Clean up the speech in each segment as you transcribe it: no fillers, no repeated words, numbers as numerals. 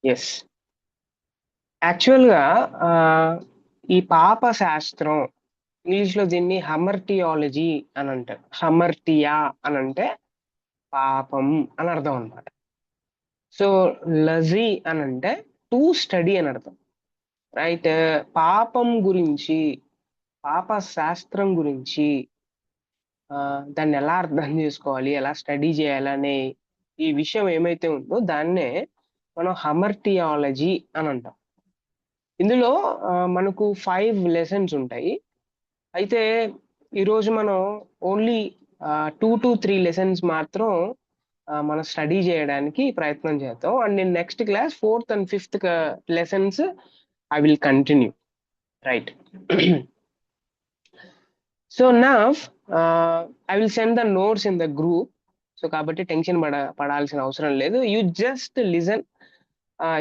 Yes. యాక్చువల్‌గా ఈ పాప శాస్త్రం ఇంగ్లీష్‌లో దీన్ని హమర్టియాలజీ అనంటారు. హమర్టియా అనంటే పాపం అని అర్థం అన్నమాట. సో, లజీ అనంటే టు స్టడీ అని అర్థం. రైట్? పాపం గురించి, పాప శాస్త్రం గురించి దాన్ని ఎలా అర్థం చేసుకోవాలి, ఎలా స్టడీ చేయాలనే ఈ విషయం ఏమైతే ఉందో దాన్నే మనం హమర్టియాలజీ అని అంటాం. ఇందులో మనకు 5 లెసన్స్ ఉంటాయి. అయితే ఈరోజు మనం ఓన్లీ 2-3 లెసన్స్ మాత్రం మనం స్టడీ చేయడానికి ప్రయత్నం చేద్దాం. And in next class 4th and 5th lessons I will continue. Right. So now I will send the notes in the group. So కాబట్టి టెన్షన్ పడాల్సిన అవసరం లేదు. You just listen.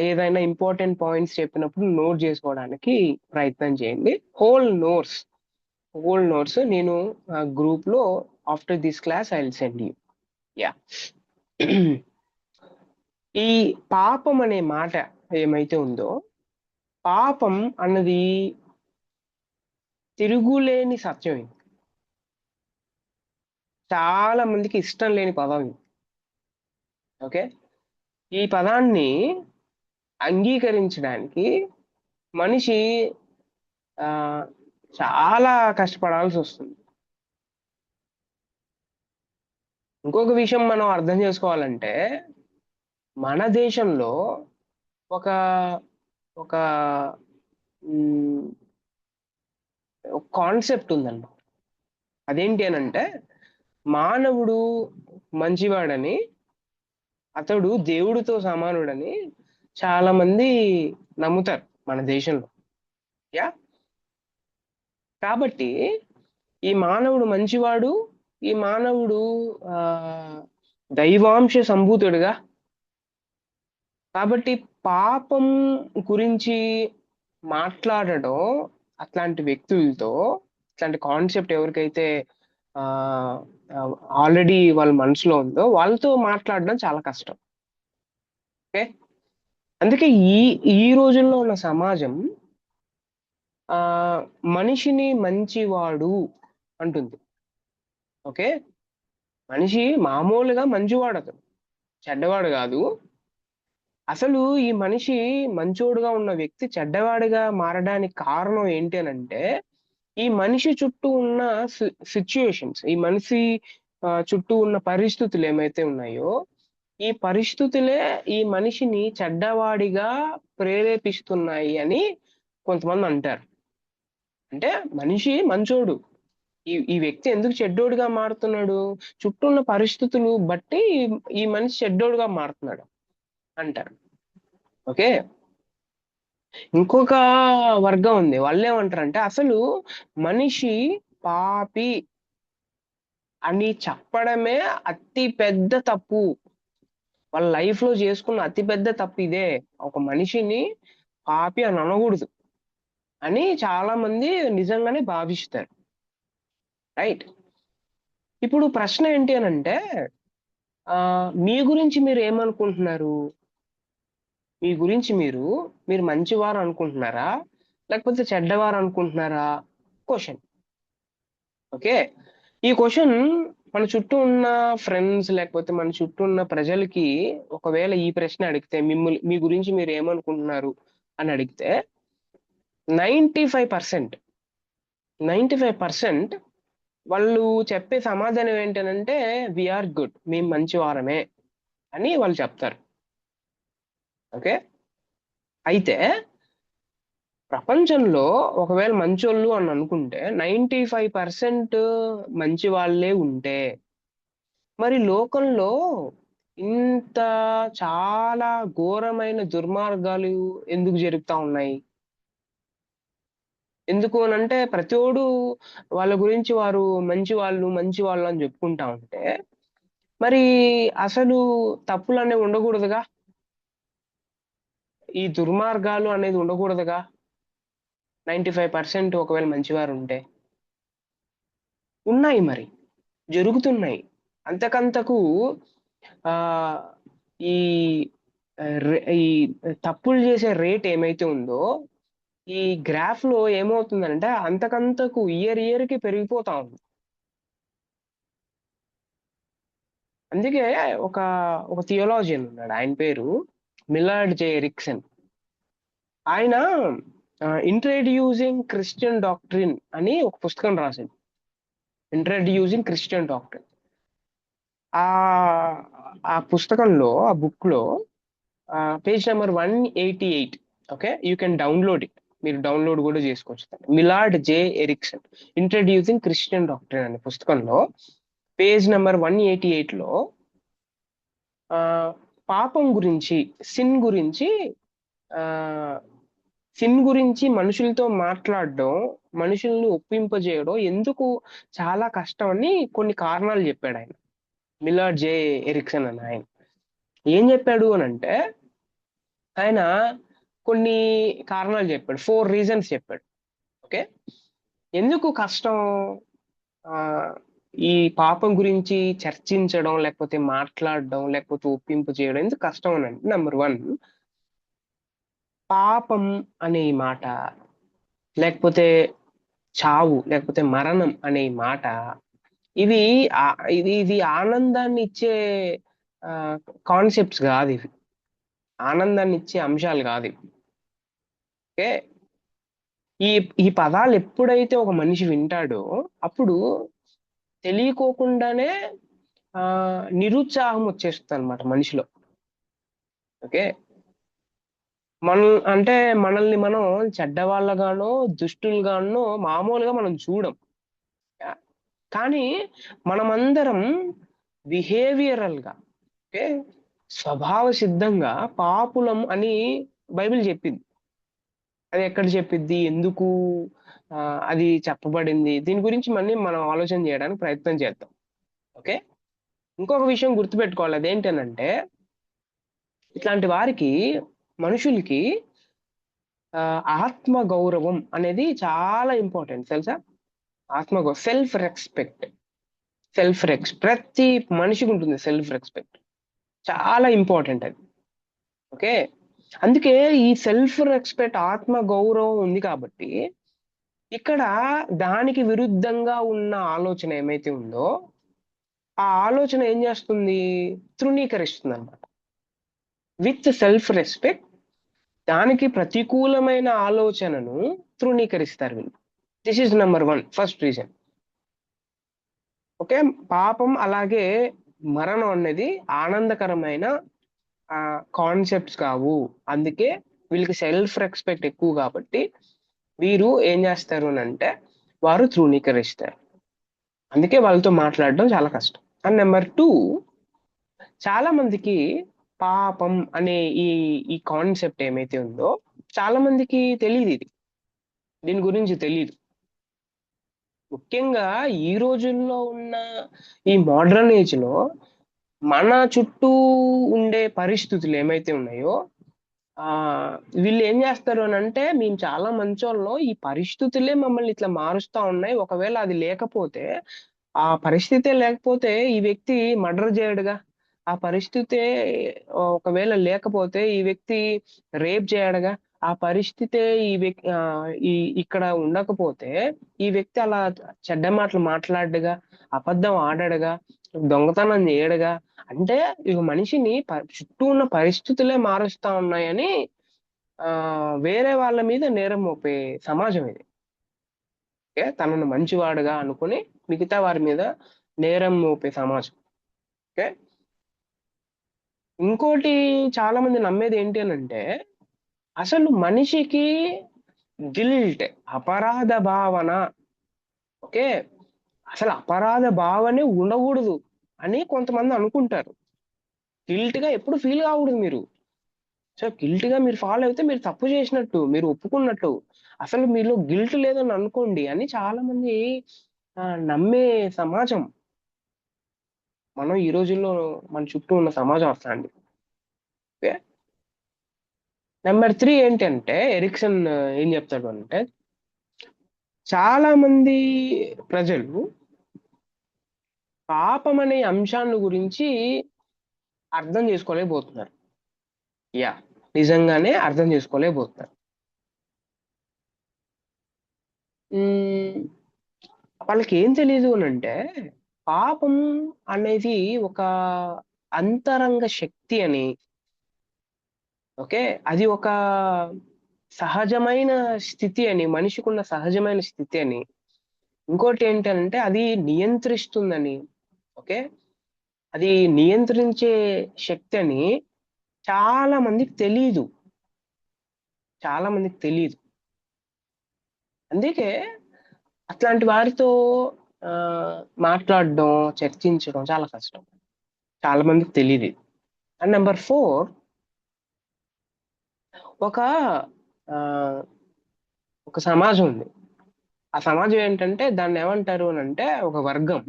ఏదైనా ఇంపార్టెంట్ పాయింట్స్ చెప్పినప్పుడు నోట్ చేసుకోవడానికి ప్రయత్నం చేయండి. హోల్ నోట్స్ నేను గ్రూప్ లో after this class I will send you. Yeah. ఈ పాపం అనే మాట ఏమైతే ఉందో, పాపం అన్నది తిరుగులేని సత్యం. ఇది చాలా మందికి ఇష్టం లేని పదం ఇది. ఓకే. ఈ పదాన్ని అంగీకరించడానికి మనిషి ఆ, చాలా కష్టపడాల్సి వస్తుంది. ఇంకొక విషయం మనం అర్థం చేసుకోవాలంటే మన దేశంలో ఒక ఒక కాన్సెప్ట్ ఉందన్నమాట. అదేంటి అని అంటే మానవుడు మంచివాడని, అతడు దేవుడితో సమానుడని చాలా మంది నమ్ముతారు మన దేశంలో. యా. కాబట్టి ఈ మానవుడు మంచివాడు, ఈ మానవుడు ఆ దైవాంశ సంభూతుడుగా, కాబట్టి పాపం గురించి మాట్లాడడం అట్లాంటి వ్యక్తులతో, ఇట్లాంటి కాన్సెప్ట్ ఎవరికైతే ఆల్రెడీ వాళ్ళ మనసులో ఉందో వాళ్ళతో మాట్లాడడం చాలా కష్టం. ఓకే. అందుకే ఈ ఈ రోజుల్లో ఉన్న సమాజం ఆ మనిషిని మంచివాడు అంటుంది. ఓకే. మనిషి మామూలుగా మంచివాడు, అతను చెడ్డవాడు కాదు. అసలు ఈ మనిషి మంచోడుగా ఉన్న వ్యక్తి చెడ్డవాడిగా మారడానికి కారణం ఏంటి అని అంటే ఈ మనిషి చుట్టూ ఉన్న సిచ్యుయేషన్స్, ఈ మనిషి చుట్టూ ఉన్న పరిస్థితులు ఏమైతే ఉన్నాయో ఈ పరిస్థితులే ఈ మనిషిని చెడ్డవాడిగా ప్రేరేపిస్తున్నాయి అని కొంతమంది అంటారు. అంటే మనిషి మంచోడు, ఈ వ్యక్తి ఎందుకు చెడ్డోడుగా మారుతున్నాడు, చుట్టూ ఉన్న పరిస్థితులు బట్టి ఈ మనిషి చెడ్డోడుగా మారుతున్నాడు అంటారు. ఓకే. ఇంకొక వర్గం ఉంది, వాళ్ళు ఏమంటారంటే అసలు మనిషి పాపి అని చెప్పడమే అతి పెద్ద తప్పు, వాళ్ళ లైఫ్ లో చేసుకున్న అతి పెద్ద తప్పు ఇదే, ఒక మనిషిని పాపి అని అనకూడదు అని చాలా మంది నిజంగానే భావిస్తారు. రైట్. ఇప్పుడు ప్రశ్న ఏంటి అని అంటే మీ గురించి మీరు ఏమనుకుంటున్నారు, మీ గురించి మీరు మంచివారు అనుకుంటున్నారా లేకపోతే చెడ్డవారు అనుకుంటున్నారా? క్వశ్చన్. ఓకే. ఈ క్వశ్చన్ మన చుట్టూ ఉన్న ఫ్రెండ్స్ లేకపోతే మన చుట్టూ ఉన్న ప్రజలకి ఒకవేళ ఈ ప్రశ్న అడిగితే, మిమ్మల్ని మీ గురించి మీరు ఏమనుకుంటున్నారు అని అడిగితే 95% 95% వాళ్ళు చెప్పే సమాధానం ఏంటనంటే వీఆర్ గుడ్, మేము మంచివారమే అని వాళ్ళు చెప్తారు. ఓకే. అయితే ప్రపంచంలో ఒకవేళ మంచోళ్ళు అని అనుకుంటే 95% మంచి వాళ్ళే ఉంటే మరి లోకంలో ఇంత చాలా ఘోరమైన దుర్మార్గాలు ఎందుకు జరుగుతా ఉన్నాయి? ఎందుకు అనంటే ప్రతోడు వాళ్ళ గురించి వారు మంచి వాళ్ళు అని చెప్పుకుంటా ఉంటే మరి అసలు తప్పులు అనేవి ఉండకూడదుగా, ఈ దుర్మార్గాలు అనేది ఉండకూడదుగా. 95% ఒకవేళ మంచివారు ఉంటే ఉన్నాయి, మరి జరుగుతున్నాయి. అంతకంతకు ఆ ఈ ఈ తప్పులు చేసే రేట్ ఏమైతే ఉందో ఈ గ్రాఫ్ లో ఏమవుతుందంటే అంతకంతకు ఇయర్ కి పెరిగిపోతా ఉంది. అందుకే ఒక ఒక థియోలాజియన్ ఉన్నాడు, ఆయన పేరు మిలార్డ్ జే ఎరిక్సన్. ఆయన ఇంట్రడ్యూసింగ్ క్రిస్టియన్ డాక్ట్రిన్ అని ఒక పుస్తకం రాశాడు. Introducing Christian doctrine. ఆ ఆ పుస్తకంలో, ఆ బుక్ లో page number 188. Okay, you can download it. మీరు డౌన్లోడ్ కూడా చేసుకోవచ్చు. మిలార్డ్ జే ఎరిక్సన్ ఇంట్రడ్యూసింగ్ క్రిస్టియన్ డాక్ట్రిన్ అనే పుస్తకంలో పేజ్ నెంబర్ 188లో ఆ పాపం గురించి, సిన్ గురించి ఆ సిన్ గురించి మనుషులతో మాట్లాడడం, మనుషుల్ని ఒప్పింపజేయడం ఎందుకు చాలా కష్టం అని కొన్ని కారణాలు చెప్పాడు ఆయన. మిలార్డ్ జే ఎరిక్సన్ అని ఆయన ఏం చెప్పాడు అని అంటే, ఆయన కొన్ని కారణాలు చెప్పాడు, 4 రీజన్స్ చెప్పాడు. ఓకే, ఎందుకు కష్టం ఆ ఈ పాపం గురించి చర్చించడం, లేకపోతే మాట్లాడడం, లేకపోతే ఒప్పింపు చేయడం ఎందుకు కష్టం అని అంటే, నెంబర్ 1, పాపం అనే ఈ మాట, లేకపోతే చావు, లేకపోతే మరణం అనే ఈ మాట, ఇవి ఇది ఆనందాన్ని ఇచ్చే కాన్సెప్ట్స్ కాదు. ఇవి ఆనందాన్ని ఇచ్చే అంశాలు కాదు ఇవి. ఓకే, ఈ ఈ పదాలు ఎప్పుడైతే ఒక మనిషి వింటాడో అప్పుడు తెలియకోకుండానే నిరుత్సాహం వచ్చేస్తుంది అనమాట మనిషిలో. ఓకే, మన అంటే మనల్ని మనం చెడ్డవాళ్ళగానో దుష్టులుగానో మామూలుగా మనం చూడం. కానీ మనమందరం బిహేవియరల్ గా, ఓకే, స్వభావ సిద్ధంగా పాపులం అని బైబిల్ చెప్పింది. అది ఎక్కడ చెప్పిద్ది, ఎందుకు అది చెప్పబడింది, దీని గురించి మళ్ళీ మనం ఆలోచన చేయడానికి ప్రయత్నం చేద్దాం. ఓకే, ఇంకొక విషయం గుర్తుపెట్టుకోవాలి, అదేంటనంటే ఇట్లాంటి వారికి, మనుషులకి ఆత్మ గౌరవం అనేది చాలా ఇంపార్టెంట్, తెలుసా? ఆత్మగౌరవం, సెల్ఫ్ రెస్పెక్ట్. ప్రతి మనిషికి ఉంటుంది సెల్ఫ్ రెస్పెక్ట్, చాలా ఇంపార్టెంట్ అది. ఓకే, అందుకే ఈ సెల్ఫ్ రెస్పెక్ట్, ఆత్మ గౌరవం ఉంది కాబట్టి ఇక్కడ దానికి విరుద్ధంగా ఉన్న ఆలోచన ఏమైతే ఉందో ఆ ఆలోచన ఏం చేస్తుంది, తృణీకరిస్తుంది అనమాట. విత్ సెల్ఫ్ రెస్పెక్ట్ దానికి ప్రతికూలమైన ఆలోచనను తృణీకరిస్తారు వీళ్ళు. This is number 1, first reason. Okay, పాపం అలాగే మరణం అనేది ఆనందకరమైన కాన్సెప్ట్స్ కావు. అందుకే వీళ్ళకి సెల్ఫ్ రెస్పెక్ట్ ఎక్కువ కాబట్టి వీరు ఏం చేస్తారు అని అంటే వారు తృణీకరిస్తారు. అందుకే వాళ్ళతో మాట్లాడడం చాలా కష్టం. అండ్ నెంబర్ 2, చాలా మందికి పాపం అనే ఈ ఈ కాన్సెప్ట్ ఏమైతే ఉందో చాలా మందికి తెలియదు, దీని గురించి తెలియదు. ముఖ్యంగా ఈ రోజుల్లో ఉన్న ఈ మోడర్న్ ఏజ్ లో మన చుట్టూ ఉండే పరిస్థితులు ఏమైతే ఉన్నాయో ఆ వీళ్ళు ఏం చేస్తారు అని అంటే, మేము చాలా మంచోళ్ళం, ఈ పరిస్థితులే మమ్మల్ని ఇట్లా మారుస్తా ఉన్నాయి, ఒకవేళ అది లేకపోతే, ఆ పరిస్థితే లేకపోతే ఈ వ్యక్తి మర్డర్ చేయడుగా, ఆ పరిస్థితే ఒకవేళ లేకపోతే ఈ వ్యక్తి రేప్ చేయడుగా, ఆ పరిస్థితే ఈ వ్యక్తి ఈ ఇక్కడ ఉండకపోతే ఈ వ్యక్తి అలా చెడ్డ మాటలు మాట్లాడడుగా, అబద్ధం ఆడాడుగా, దొంగతనం చేయడుగా. అంటే ఇక మనిషిని చుట్టూ ఉన్న పరిస్థితులే మారుస్తా ఉన్నాయని ఆ వేరే వాళ్ళ మీద నేరం మోపే సమాజం ఇది. ఓకే, తనను మంచివాడుగా అనుకుని మిగతా వారి మీద నేరం మోపే సమాజం. ఓకే, ఇంకోటి చాలా మంది నమ్మేది ఏంటి అని అంటే, అసలు మనిషికి గిల్ట్, అపరాధ భావన, ఓకే, అసలు అపరాధ భావనే ఉండకూడదు అని కొంతమంది అనుకుంటారు. గిల్ట్ గా ఎప్పుడు ఫీల్ కాకూడదు మీరు. సో గిల్ట్ గా మీరు ఫాలో అయితే మీరు తప్పు చేసినట్టు, మీరు ఒప్పుకున్నట్టు, అసలు మీలో గిల్ట్ లేదని అనుకోండి అని చాలా మంది నమ్మే సమాజం మనం ఈ రోజుల్లో, మన చుట్టూ ఉన్న సమాజం అట్లా అండి. ఓకే, నెంబర్ 3 ఏంటంటే ఎరిక్సన్ ఏం చెప్తాడు అంటే, చాలా మంది ప్రజలు పాపం అనే అంశాన్ని గురించి అర్థం చేసుకోలేకపోతున్నారు. యా, నిజంగానే అర్థం చేసుకోలేకపోతున్నారు. మ్మ్, వాళ్ళకి ఏం తెలియదు అని అంటే, పాపం అనేది ఒక అంతరంగ శక్తి అని, ఓకే, అది ఒక సహజమైన స్థితి అని, మనిషికున్న సహజమైన స్థితి అని. ఇంకోటి ఏంటంటే అది నియంత్రిస్తుందని, ఓకే, అది నియంత్రించే శక్తి అని చాలా మందికి తెలీదు. చాలా మందికి తెలీదు. అందుకే అట్లాంటి వారితో ఆ, మాట్లాడడం, చర్చించడం చాలా కష్టం. చాలా మందికి తెలియదు. అండ్ నెంబర్ 4, ఒక ఆ, ఒక సమాజం ఉంది. ఆ సమాజం ఏంటంటే దాన్ని ఏమంటారు అని అంటే, ఒక వర్గం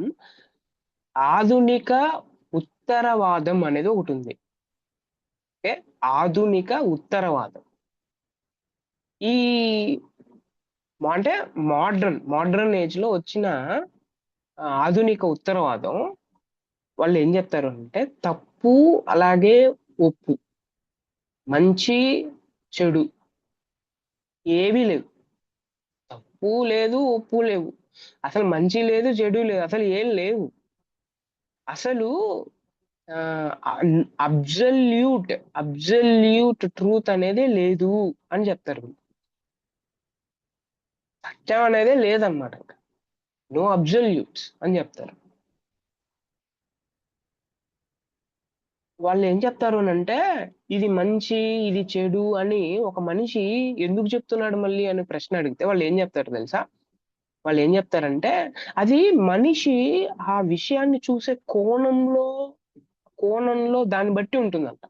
ఆధునిక ఉత్తరవాదం అనేది ఒకటి ఉంది. ఓకే, ఆధునిక ఉత్తరవాదం. ఈ అంటే మోడ్రన్ ఏజ్ లో వచ్చిన ఆధునిక ఉత్తరవాదం వాళ్ళు ఏం చెప్తారు అంటే, తప్పు అలాగే ఒప్పు, మంచి చెడు ఏవీ లేవు. తప్పు లేదు, ఒప్పు లేవు, అసలు మంచి లేదు, చెడు లేదు, అసలు ఏం లేవు. అసలు అబ్జల్యూట్ అబ్జల్యూట్ ట్రూత్ అనేది లేదు అని చెప్తారు. సత్యం అనేది లేదన్నమాట. నో అబ్జల్యూట్స్ అని చెప్తారు. వాళ్ళు ఏం చెప్తారు అని అంటే, ఇది మంచి, ఇది చెడు అని ఒక మనిషి ఎందుకు చెప్తున్నాడు మళ్ళీ అని ప్రశ్న అడిగితే వాళ్ళు ఏం చెప్తారు తెలుసా? వాళ్ళు ఏం చెప్తారంటే, అది మనిషి ఆ విషయాన్ని చూసే కోణంలో దాన్ని బట్టి ఉంటుందంట.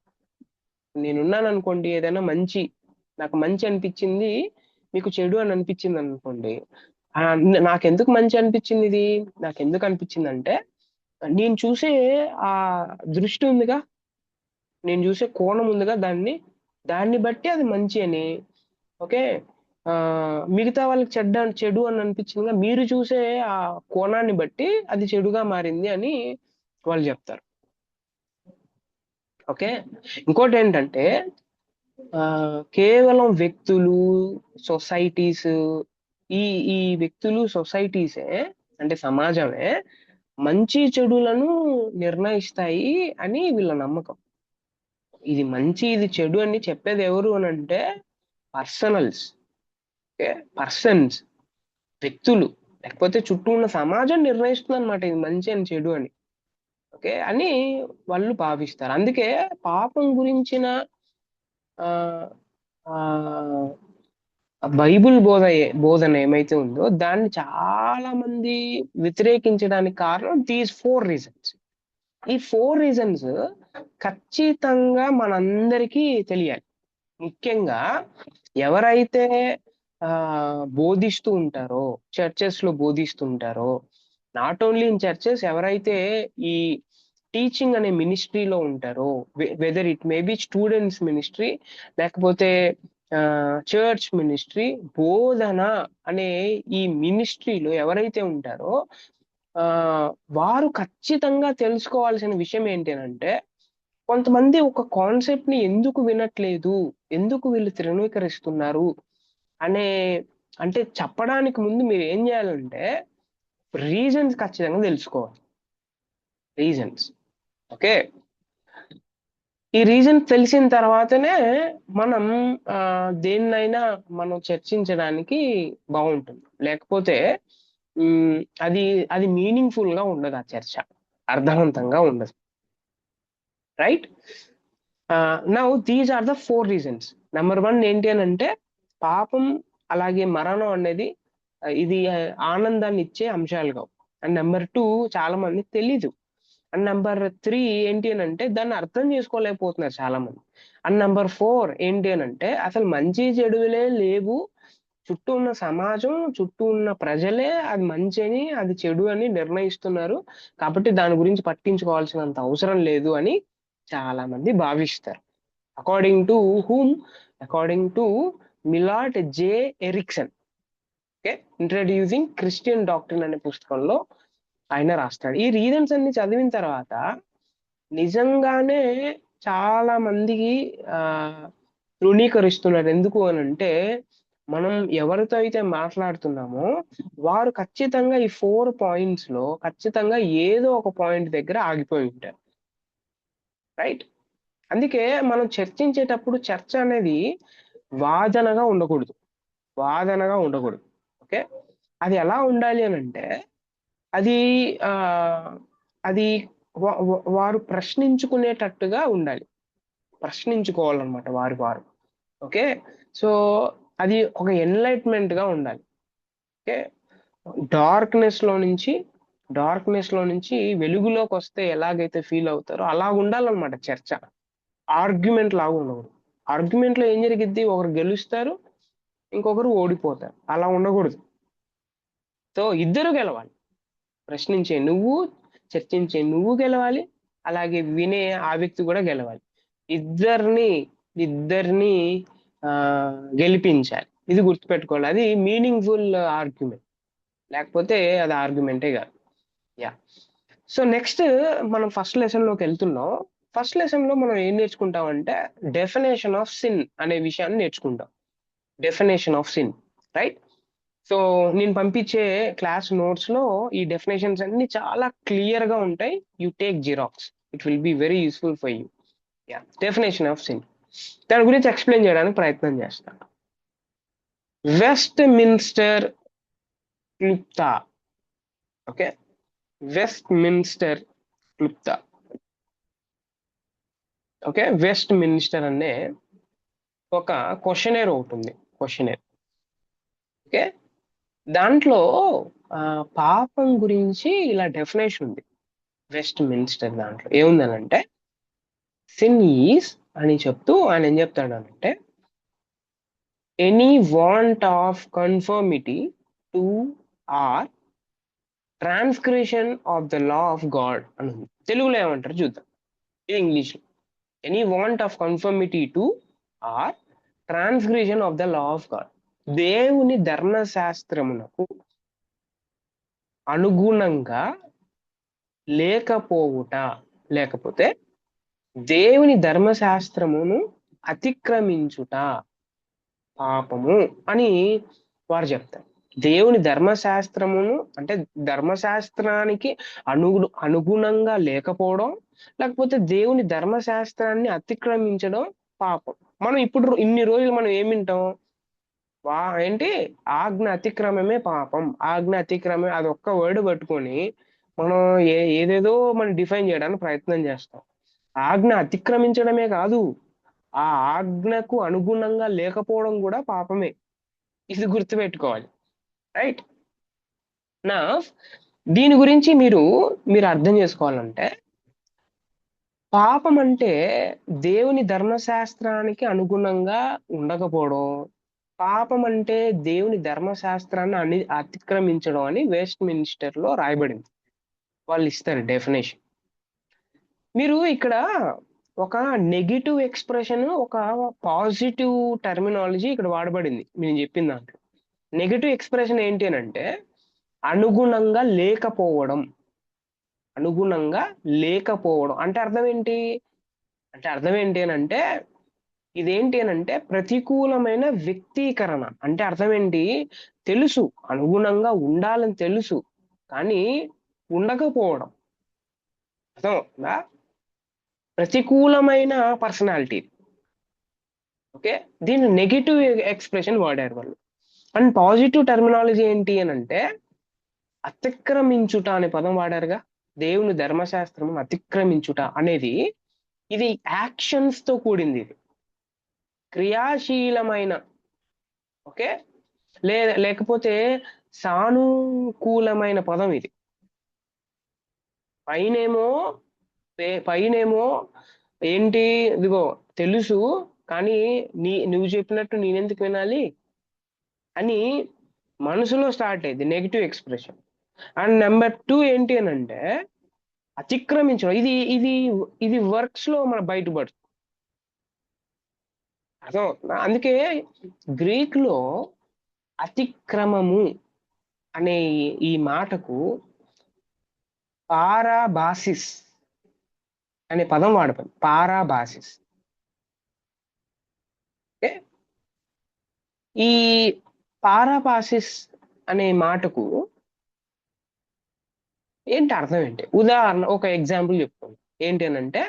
నేనున్నాను అనుకోండి, ఏదైనా మంచి, నాకు మంచి అనిపించింది, మీకు చెడు అని అనిపించింది అనుకోండి. ఆ, నాకెందుకు మంచి అనిపించింది ఇది? నాకెందుకు అనిపించింది అంటే, నేను చూసే ఆ దృష్టి ఉందిగా, నేను చూసే కోణం ఉందిగా, దాన్ని బట్టి అది మంచి అని. ఓకే, ఆ మిగతా వాళ్ళకి చెడు అని అనిపించిందిగా, మీరు చూసే ఆ కోణాన్ని బట్టి అది చెడుగా మారింది అని వాళ్ళు చెప్తారు. ఓకే, ఇంకోటి ఏంటంటే, ఆ కేవలం వ్యక్తులు, సొసైటీస్, ఈ ఈ వ్యక్తులు, సొసైటీసే, అంటే సమాజమే మంచి చెడులను నిర్ణయిస్తాయి అని వీళ్ళ నమ్మకం. ఇది మంచి, ఇది చెడు అని చెప్పేది ఎవరు అని అంటే, పర్సనల్స్, ఓకే, పర్సన్స్, వ్యక్తులు, లేకపోతే చుట్టూ ఉన్న సమాజం నిర్ణయిస్తుంది అనమాట ఇది మంచి అని చెడు అని. ఓకే అని వాళ్ళు భావిస్తారు. అందుకే పాపం గురించిన ఆ ఆ బైబిల్ బోధన ఏమైతే ఉందో దాన్ని చాలా మంది వ్యతిరేకించడానికి కారణం దీస్ 4 రీజన్స్. ఈ 4 రీజన్స్ ఖచ్చితంగా మనందరికీ తెలియాలి. ముఖ్యంగా ఎవరైతే ఆ బోధిస్తూ ఉంటారో, చర్చెస్ లో బోధిస్తూ ఉంటారో, నాట్ ఓన్లీ ఇన్ చర్చెస్, ఎవరైతే ఈ టీచింగ్ అనే మినిస్ట్రీలో ఉంటారో, whether it may be students ministry, లేకపోతే చర్చ్ మినిస్ట్రీ, బోధన అనే ఈ మినిస్ట్రీలో ఎవరైతే ఉంటారో ఆ వారు ఖచ్చితంగా తెలుసుకోవాల్సిన విషయం ఏంటి అంటే, కొంతమంది ఒక కాన్సెప్ట్ ని ఎందుకు వినట్లేదు, ఎందుకు వీళ్ళు తృణీకరిస్తున్నారు అనే, అంటే చెప్పడానికి ముందు మీరు ఏం చేయాలంటే రీజన్స్ ఖచ్చితంగా తెలుసుకోవాలి. రీజన్స్, ఓకే, ఈ రీజన్ తెలిసిన తర్వాతనే మనం ఆ, దేన్నైనా మనం చర్చించడానికి బాగుంటుంది. లేకపోతే ఉమ్, అది అది మీనింగ్ఫుల్ గా ఉండదు, ఆ చర్చ అర్థవంతంగా ఉండదు. Right, now these are the 4 reasons. Number 1 ఏంటి అని అంటే, పాపం అలాగే మరణం అనేది ఇది ఆనందాన్ని ఇచ్చే అంశాలు కావు. అండ్ నెంబర్ 2, చాలా మందికి తెలీదు. అండ్ నెంబర్ 3 ఏంటి అని అంటే, దాన్ని అర్థం చేసుకోలేకపోతున్నారు చాలా మంది. అండ్ నెంబర్ 4 ఏంటి అని అంటే, అసలు మంచి చెడులే లేవు, చుట్టూ ఉన్న సమాజం, చుట్టూ ఉన్న ప్రజలే అది మంచి అని, అది చెడు అని నిర్ణయిస్తున్నారు, కాబట్టి దాని గురించి పట్టించుకోవాల్సినంత అవసరం లేదు అని చాలా మంది భావిస్తారు. According to whom? According to Millard J Erickson. Okay, introducing Christian doctrine అనే పుస్తకంలో ఆయన రాస్తాడు. ఈ రీజన్స్ అన్ని చదివిన తర్వాత నిజంగానే చాలా మందికి తృణీకరిస్తున్నారు. ఎందుకు అని అంటే మనం ఎవరితో అయితే మాట్లాడుతున్నామో వారు ఖచ్చితంగా ఈ 4 పాయింట్స్ లో ఖచ్చితంగా ఏదో ఒక పాయింట్ దగ్గర ఆగిపోయి ఉంటారు. రైట్? అందుకే మనం చర్చించేటప్పుడు చర్చ అనేది వాదనగా ఉండకూడదు. వాదనగా ఉండకూడదు. ఓకే? అది ఎలా ఉండాలి అని అంటే అది ఆ అది వారు ప్రశ్నించుకునేటట్టుగా ఉండాలి. ప్రశ్నించుకోవాలన్నమాట వారు. ఓకే? సో అది ఒక ఎన్లైట్మెంట్ గా ఉండాలి. ఓకే? డార్క్నెస్ లో నుంచి వెలుగులోకి వస్తే ఎలాగైతే ఫీల్ అవుతారో అలా ఉండాలన్నమాట చర్చ. ఆర్గ్యుమెంట్ లాగా ఉండకూడదు. ఆర్గ్యుమెంట్ లో ఏం జరిగిద్ది, ఒకరు గెలుస్తారు, ఇంకొకరు ఓడిపోతారు. అలా ఉండకూడదు. సో ఇద్దరు గెలవాలి. ప్రశ్నించే నువ్వు, చర్చించే నువ్వు గెలవాలి, అలాగే వినే ఆ వ్యక్తి కూడా గెలవాలి. ఇద్దరిని ఇద్దరిని ఆ గెలిపించాలి. ఇది గుర్తుపెట్టుకోవాలి. అది మీనింగ్ఫుల్ ఆర్గ్యుమెంట్, లేకపోతే అది ఆర్గ్యుమెంటే కాదు. యా. సో నెక్స్ట్ మనం ఫస్ట్ లెసన్ లోకి వెళ్తున్నాం. ఫస్ట్ లెసన్ లో మనం ఏం నేర్చుకుంటాం అంటే డెఫినేషన్ ఆఫ్ సిన్ అనే విషయాన్ని నేర్చుకుంటాం. Definition of sin. Right? So నేను పంపించే క్లాస్ నోట్స్ లో ఈ డెఫినేషన్స్ అన్ని చాలా క్లియర్ గా ఉంటాయి. You take xerox, it will be very useful for you. Yeah. Definition of sin, దాని గురించి ఎక్స్ప్లెయిన్ చేయడానికి ప్రయత్నం చేస్తాను. వెస్ట్ మిన్స్టర్ క్లుప్తా. ఓకే? వెస్ట్ మిన్స్టర్ క్లుప్తా. ఓకే? వెస్ట్ మినిస్టర్ అనే ఒక క్వశ్చనేర్ ఒకటి ఉంది. క్వశ్చనేర్. ఓకే? దాంట్లో పాపం గురించి ఇలా డెఫినేషన్ ఉంది. వెస్ట్ మినిస్టర్ దాంట్లో ఏముందనంటే సిన్ ఈజ్ అని చెప్తూ ఆయన ఏం చెప్తాడనంటే any want of conformity to or transgression of the law of God అని ఉంది. తెలుగులో ఏమంటారు చూద్దాం. ఇది ఇంగ్లీష్లో. Any want of conformity to or transgression of the law of God. దేవుని ధర్మశాస్త్రమునకు అనుగుణంగా లేకపోవుట, లేకపోతే దేవుని ధర్మశాస్త్రమును అతిక్రమించుట పాపము అని వారు చెప్తారు. దేవుని ధర్మశాస్త్రమును అంటే ధర్మశాస్త్రానికి అనుగుణంగా లేకపోవడం, లేకపోతే దేవుని ధర్మశాస్త్రాన్ని అతిక్రమించడం పాపం. మనం ఇప్పుడు ఇన్ని రోజులు మనం ఏం వింటాం? ఏంటి? ఆజ్ఞ అతిక్రమమే పాపం, ఆజ్ఞ అతిక్రమే, అది ఒక్క వర్డ్ పట్టుకొని మనం ఏదేదో మనం డిఫైన్ చేయడానికి ప్రయత్నం చేస్తాం. ఆజ్ఞ అతిక్రమించడమే కాదు, ఆ ఆజ్ఞకు అనుగుణంగా లేకపోవడం కూడా పాపమే. ఇది గుర్తుపెట్టుకోవాలి. రైట్? నా దీని గురించి మీరు అర్థం చేసుకోవాలంటే పాపం అంటే దేవుని ధర్మశాస్త్రానికి అనుగుణంగా ఉండకపోవడం, పాపం అంటే దేవుని ధర్మశాస్త్రాన్ని అతిక్రమించడం అని వెస్ట్ మినిస్టర్ లో రాయబడింది. వాళ్ళు ఇస్తారు డెఫినేషన్. మీరు ఇక్కడ ఒక నెగిటివ్ ఎక్స్ప్రెషన్, ఒక పాజిటివ్ టర్మినాలజీ ఇక్కడ వాడబడింది నేను చెప్పిన దాంట్లో. నెగిటివ్ ఎక్స్ప్రెషన్ ఏంటి అని అంటే అనుగుణంగా లేకపోవడం. అనుగుణంగా లేకపోవడం అంటే అర్థం ఏంటి? అని అంటే ఇదేంటి అని అంటే ప్రతికూలమైన వ్యక్తీకరణ. అంటే అర్థం ఏంటి? తెలుసు, అనుగుణంగా ఉండాలని తెలుసు, కానీ ఉండకపోవడం. అర్థమవుతుందా? ప్రతికూలమైన పర్సనాలిటీ. ఓకే? దీన్ని నెగిటివ్ ఎక్స్ప్రెషన్ వాడారు వాళ్ళు. అండ్ పాజిటివ్ టర్మినాలజీ ఏంటి అని అంటే అతిక్రమించుట అనే పదం వాడారుగా. దేవుని ధర్మశాస్త్రం అతిక్రమించుట అనేది ఇది యాక్షన్స్ తో కూడింది. ఇది క్రియాశీలమైన, ఓకే, లేకపోతే సానుకూలమైన పదం ఇది. పైనేమో ఏంటి, ఇదిగో తెలుసు, కానీ నువ్వు చెప్పినట్టు నేనెందుకు వినాలి అని మనసులో స్టార్ట్ అయ్యింది నెగిటివ్ ఎక్స్ప్రెషన్. అండ్ నెంబర్ 2 ఏంటి అని అంటే అతిక్రమించడం. ఇది ఇది ఇది వర్క్స్ లో మన బయటపడుతుంది. అర్థమవుతుందా? అందుకే గ్రీక్ లో అతిక్రమము అనే ఈ మాటకు పారాబాసిస్ అనే పదం వాడతాం, పారాబాసిస్. ఓకే, ఈ పారాబాసిస్ అనే మాటకు ఏంటి అర్థం ఏంటి? ఉదాహరణ, ఒక ఎగ్జాంపుల్ చెప్తాను. ఏంటి అని అంటే,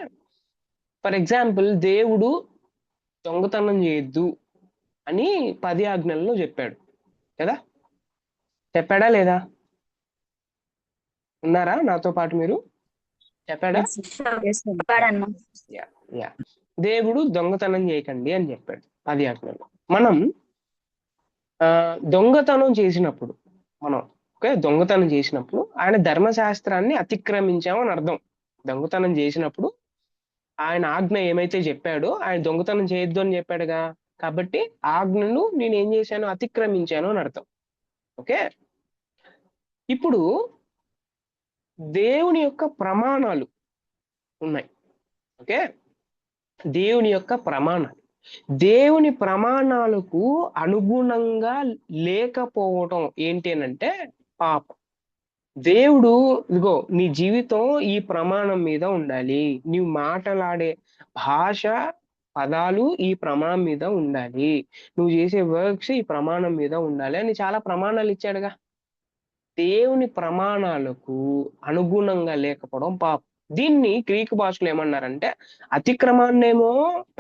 ఫర్ ఎగ్జాంపుల్, దేవుడు దొంగతనం చేయొద్దు అని 10 ఆజ్ఞల్లో చెప్పాడు కదా? చెప్పాడా లేదా? ఉన్నారా నాతో పాటు మీరు? చెప్పాడా? చెప్పాడన్నా. Yeah, yeah. దేవుడు దొంగతనం చేయకండి అని చెప్పాడు 10 ఆజ్ఞల్లో. మనం దొంగతనం చేసినప్పుడు, మనం దొంగతనం చేసినప్పుడు ఆయన ధర్మశాస్త్రాన్ని అతిక్రమించామని అర్థం. దొంగతనం చేసినప్పుడు ఆయన ఆజ్ఞ ఏమైతే చెప్పాడో, ఆయన దొంగతనం చేయొద్దు అని చెప్పాడుగా, కాబట్టి ఆజ్ఞను నేను ఏం చేశాను? అతిక్రమించాను అని అర్థం. ఓకే, ఇప్పుడు దేవుని యొక్క ప్రమాణాలు ఉన్నాయి. ఓకే, దేవుని యొక్క ప్రమాణాలు, దేవుని ప్రమాణాలకు అనుగుణంగా లేకపోవటం ఏంటి అంటే పాపం. దేవుడు, ఇదిగో నీ జీవితం ఈ ప్రమాణం మీద ఉండాలి, నీవు మాట్లాడే భాష, పదాలు ఈ ప్రమాణం మీద ఉండాలి, నువ్వు చేసే వర్క్స్ ఈ ప్రమాణం మీద ఉండాలి అని చాలా ప్రమాణాలు ఇచ్చాడుగా. దేవుని ప్రమాణాలకు అనుగుణంగా లేకపోవడం పాపం. దీన్ని గ్రీకు భాషలో ఏమన్నారంటే, అతిక్రమాన్నేమో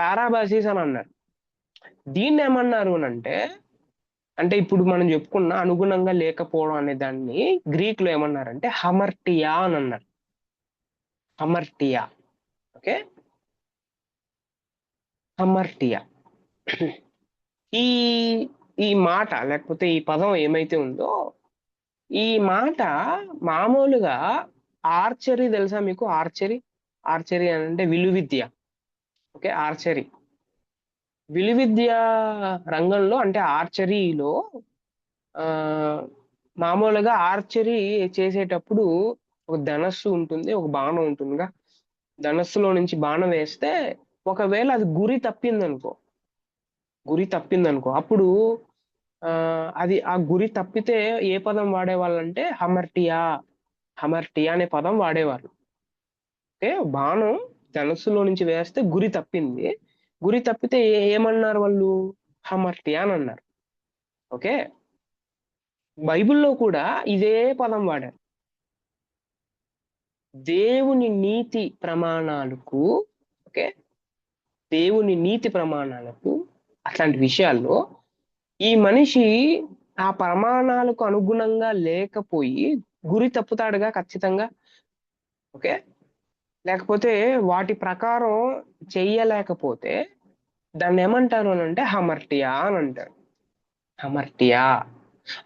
పారాబాసిస్ అని అన్నారు. దీన్ని ఏమన్నారు అంటే ఇప్పుడు మనం చెప్పుకున్న అనుగుణంగా లేకపోవడం అనే దాన్ని గ్రీక్ లో ఏమన్నారంటే హమర్టియా అని అన్నారు. హమర్టియా. ఓకే, హమర్టియా. ఈ ఈ మాట లేకపోతే ఈ పదం ఏమైతే ఉందో, ఈ మాట మామూలుగా ఆర్చరీ తెలుసా మీకు? ఆర్చరీ, ఆర్చరీ అని అంటే విలువిద్య. ఓకే, ఆర్చరీ విలువిద్య రంగంలో, అంటే ఆర్చరీలో ఆ మామూలుగా ఆర్చరీ చేసేటప్పుడు ఒక ధనస్సు ఉంటుంది, ఒక బాణం ఉంటుందిగా. ధనస్సులో నుంచి బాణం వేస్తే ఒకవేళ అది గురి తప్పిందనుకో, అప్పుడు అది ఆ గురి తప్పితే ఏ పదం వాడేవాళ్ళంటే హమర్టియా, హమర్టియా అనే పదం వాడేవాళ్ళు. ఓకే, బాణం ధనస్సులో నుంచి వేస్తే గురి తప్పింది, గురి తప్పితే ఏమన్నారు వాళ్ళు? హమర్టియా అని అన్నారు. ఓకే, బైబిల్లో కూడా ఇదే పదం వాడారు. దేవుని నీతి ప్రమాణాలకు, ఓకే, దేవుని నీతి ప్రమాణాలకు, అట్లాంటి విషయాల్లో ఈ మనిషి ఆ ప్రమాణాలకు అనుగుణంగా లేకపోయి గురి తప్పుతాడుగా ఖచ్చితంగా. ఓకే, లేకపోతే వాటి ప్రకారం చెయ్యలేకపోతే దాన్ని ఏమంటారు అని అంటే హమర్టియా అని అంటారు. హమర్టియా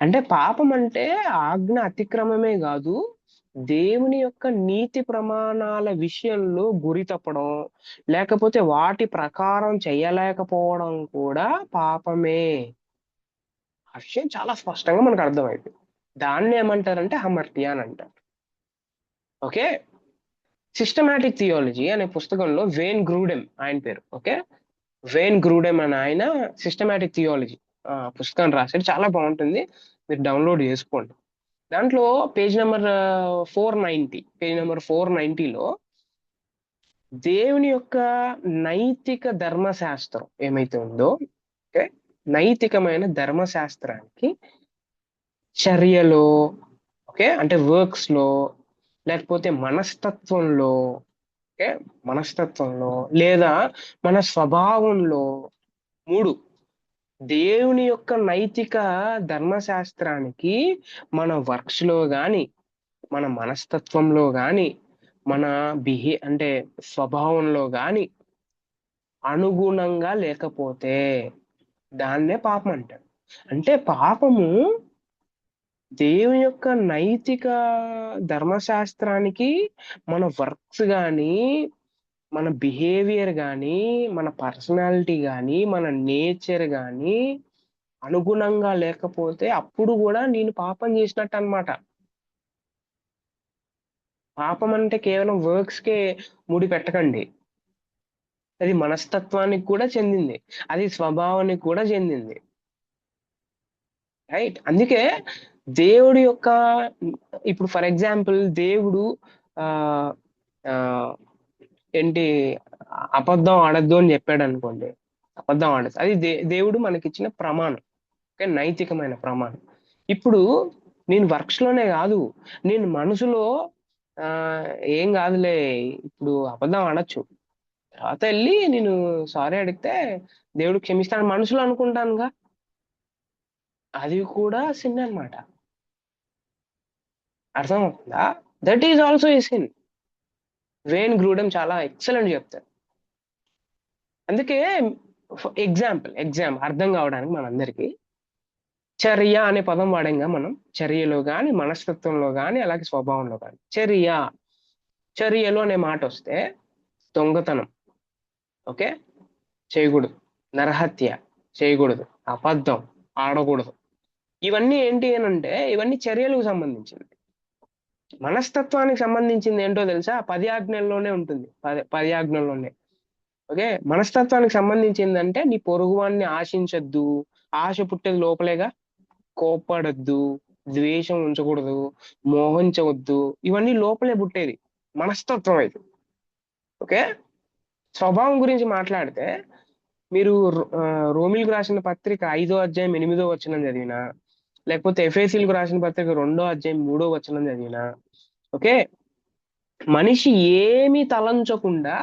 అంటే పాపం అంటే ఆజ్ఞ అతిక్రమమే కాదు, దేవుని యొక్క నీతి ప్రమాణాల విషయంలో గురి తప్పడం, లేకపోతే వాటి ప్రకారం చెయ్యలేకపోవడం కూడా పాపమే. ఆ విషయం చాలా స్పష్టంగా మనకు అర్థమైంది. దాన్ని ఏమంటారంటే హమర్టియా అని అంటారు. ఓకే, సిస్టమాటిక్ థియాలజీ అనే పుస్తకంలో వేన్ గ్రూడెమ్ ఆయన పేరు. ఓకే, వేన్ గ్రూడెమ్ అనే ఆయన సిస్టమాటిక్ థియాలజీ పుస్తకం రాశాడు, చాలా బాగుంటుంది, మీరు డౌన్లోడ్ చేసుకోండి. దాంట్లో పేజ్ నెంబర్ 490లో దేవుని యొక్క నైతిక ధర్మశాస్త్రం ఏమైతే ఉందో, ఓకే, నైతికమైన ధర్మశాస్త్రానికి చర్యలో, ఓకే, అంటే వర్క్స్ లో, లేకపోతే మనస్తత్వంలో, ఓకే, మనస్తత్వంలో లేదా మన స్వభావంలో, 3, దేవుని యొక్క నైతిక ధర్మశాస్త్రానికి మన వర్క్స్ లో గాని, మన మనస్తత్వంలో గాని, మన అంటే స్వభావంలో గాని అనుగుణంగా లేకపోతే దాన్నే పాపం అంటారు. అంటే పాపము దేవుని యొక్క నైతిక ధర్మశాస్త్రానికి మన వర్క్స్ కానీ, మన బిహేవియర్ కానీ, మన పర్సనాలిటీ కానీ, మన నేచర్ కానీ అనుగుణంగా లేకపోతే అప్పుడు కూడా నేను పాపం చేసినట్టు అన్నమాట. పాపం అంటే కేవలం వర్క్స్ కే ముడి పెట్టకండి, అది మనస్తత్వానికి కూడా చెందింది, అది స్వభావానికి కూడా చెందింది. రైట్, అందుకే దేవుడి యొక్క, ఇప్పుడు ఫర్ ఎగ్జాంపుల్ దేవుడు ఆ ఆ ఏంటి అబద్ధం ఆడద్దు అని చెప్పాడు అనుకోండి, అబద్ధం ఆడద్దు. అది దేవుడు మనకిచ్చిన ప్రమాణం. ఓకే, నైతికమైన ప్రమాణం. ఇప్పుడు నేను వర్క్స్ లోనే కాదు, నేను మనసులో ఆ ఏం కాదులే, ఇప్పుడు అబద్ధం ఆడొచ్చు, తర్వాత వెళ్ళి నేను సారీ అడిగితే దేవుడు క్షమిస్తాను మనసులో అనుకుంటానుగా, అది కూడా సిన్ అన్నమాట. అర్థమవుతుందా? That is also a sin. Wayne Grudem చాలా ఎక్సలెంట్ చెప్తారు. అందుకే ఎగ్జామ్ అర్థం కావడానికి మనందరికి చర్య అనే పదం వాడంగా మనం, చర్యలో కానీ మనస్తత్వంలో కానీ అలాగే స్వభావంలో కానీ. చర్యలు అనే మాట వస్తే దొంగతనం, ఓకే, చేయకూడదు. నరహత్య చేయకూడదు. అబద్ధం ఆడకూడదు. ఇవన్నీ ఏంటి అని అంటే ఇవన్నీ చర్యలకు సంబంధించింది. మనస్తత్వానికి సంబంధించింది ఏంటో తెలుసా? 10 ఆజ్ఞల్లోనే ఉంటుంది. 10 ఆజ్ఞల్లోనే. ఓకే, మనస్తత్వానికి సంబంధించిందంటే నీ పొరుగువాన్ని ఆశించద్దు. ఆశ పుట్టేది లోపలేగా. కోప్పడద్దు, ద్వేషం ఉంచకూడదు, మోహించవద్దు. ఇవన్నీ లోపలే పుట్టేది మనస్తత్వం అయితే. ఓకే, స్వభావం గురించి మాట్లాడితే మీరు రోమిలకు రాసిన పత్రిక 5వ అధ్యాయం 8వ వచనం చదివినా, లేకపోతే ఎఫెసీలకు రాసిన పత్రిక 2వ అధ్యాయం 3వ వచనం చదివినా, ఓకే, మనిషి ఏమీ తలంచకుండా,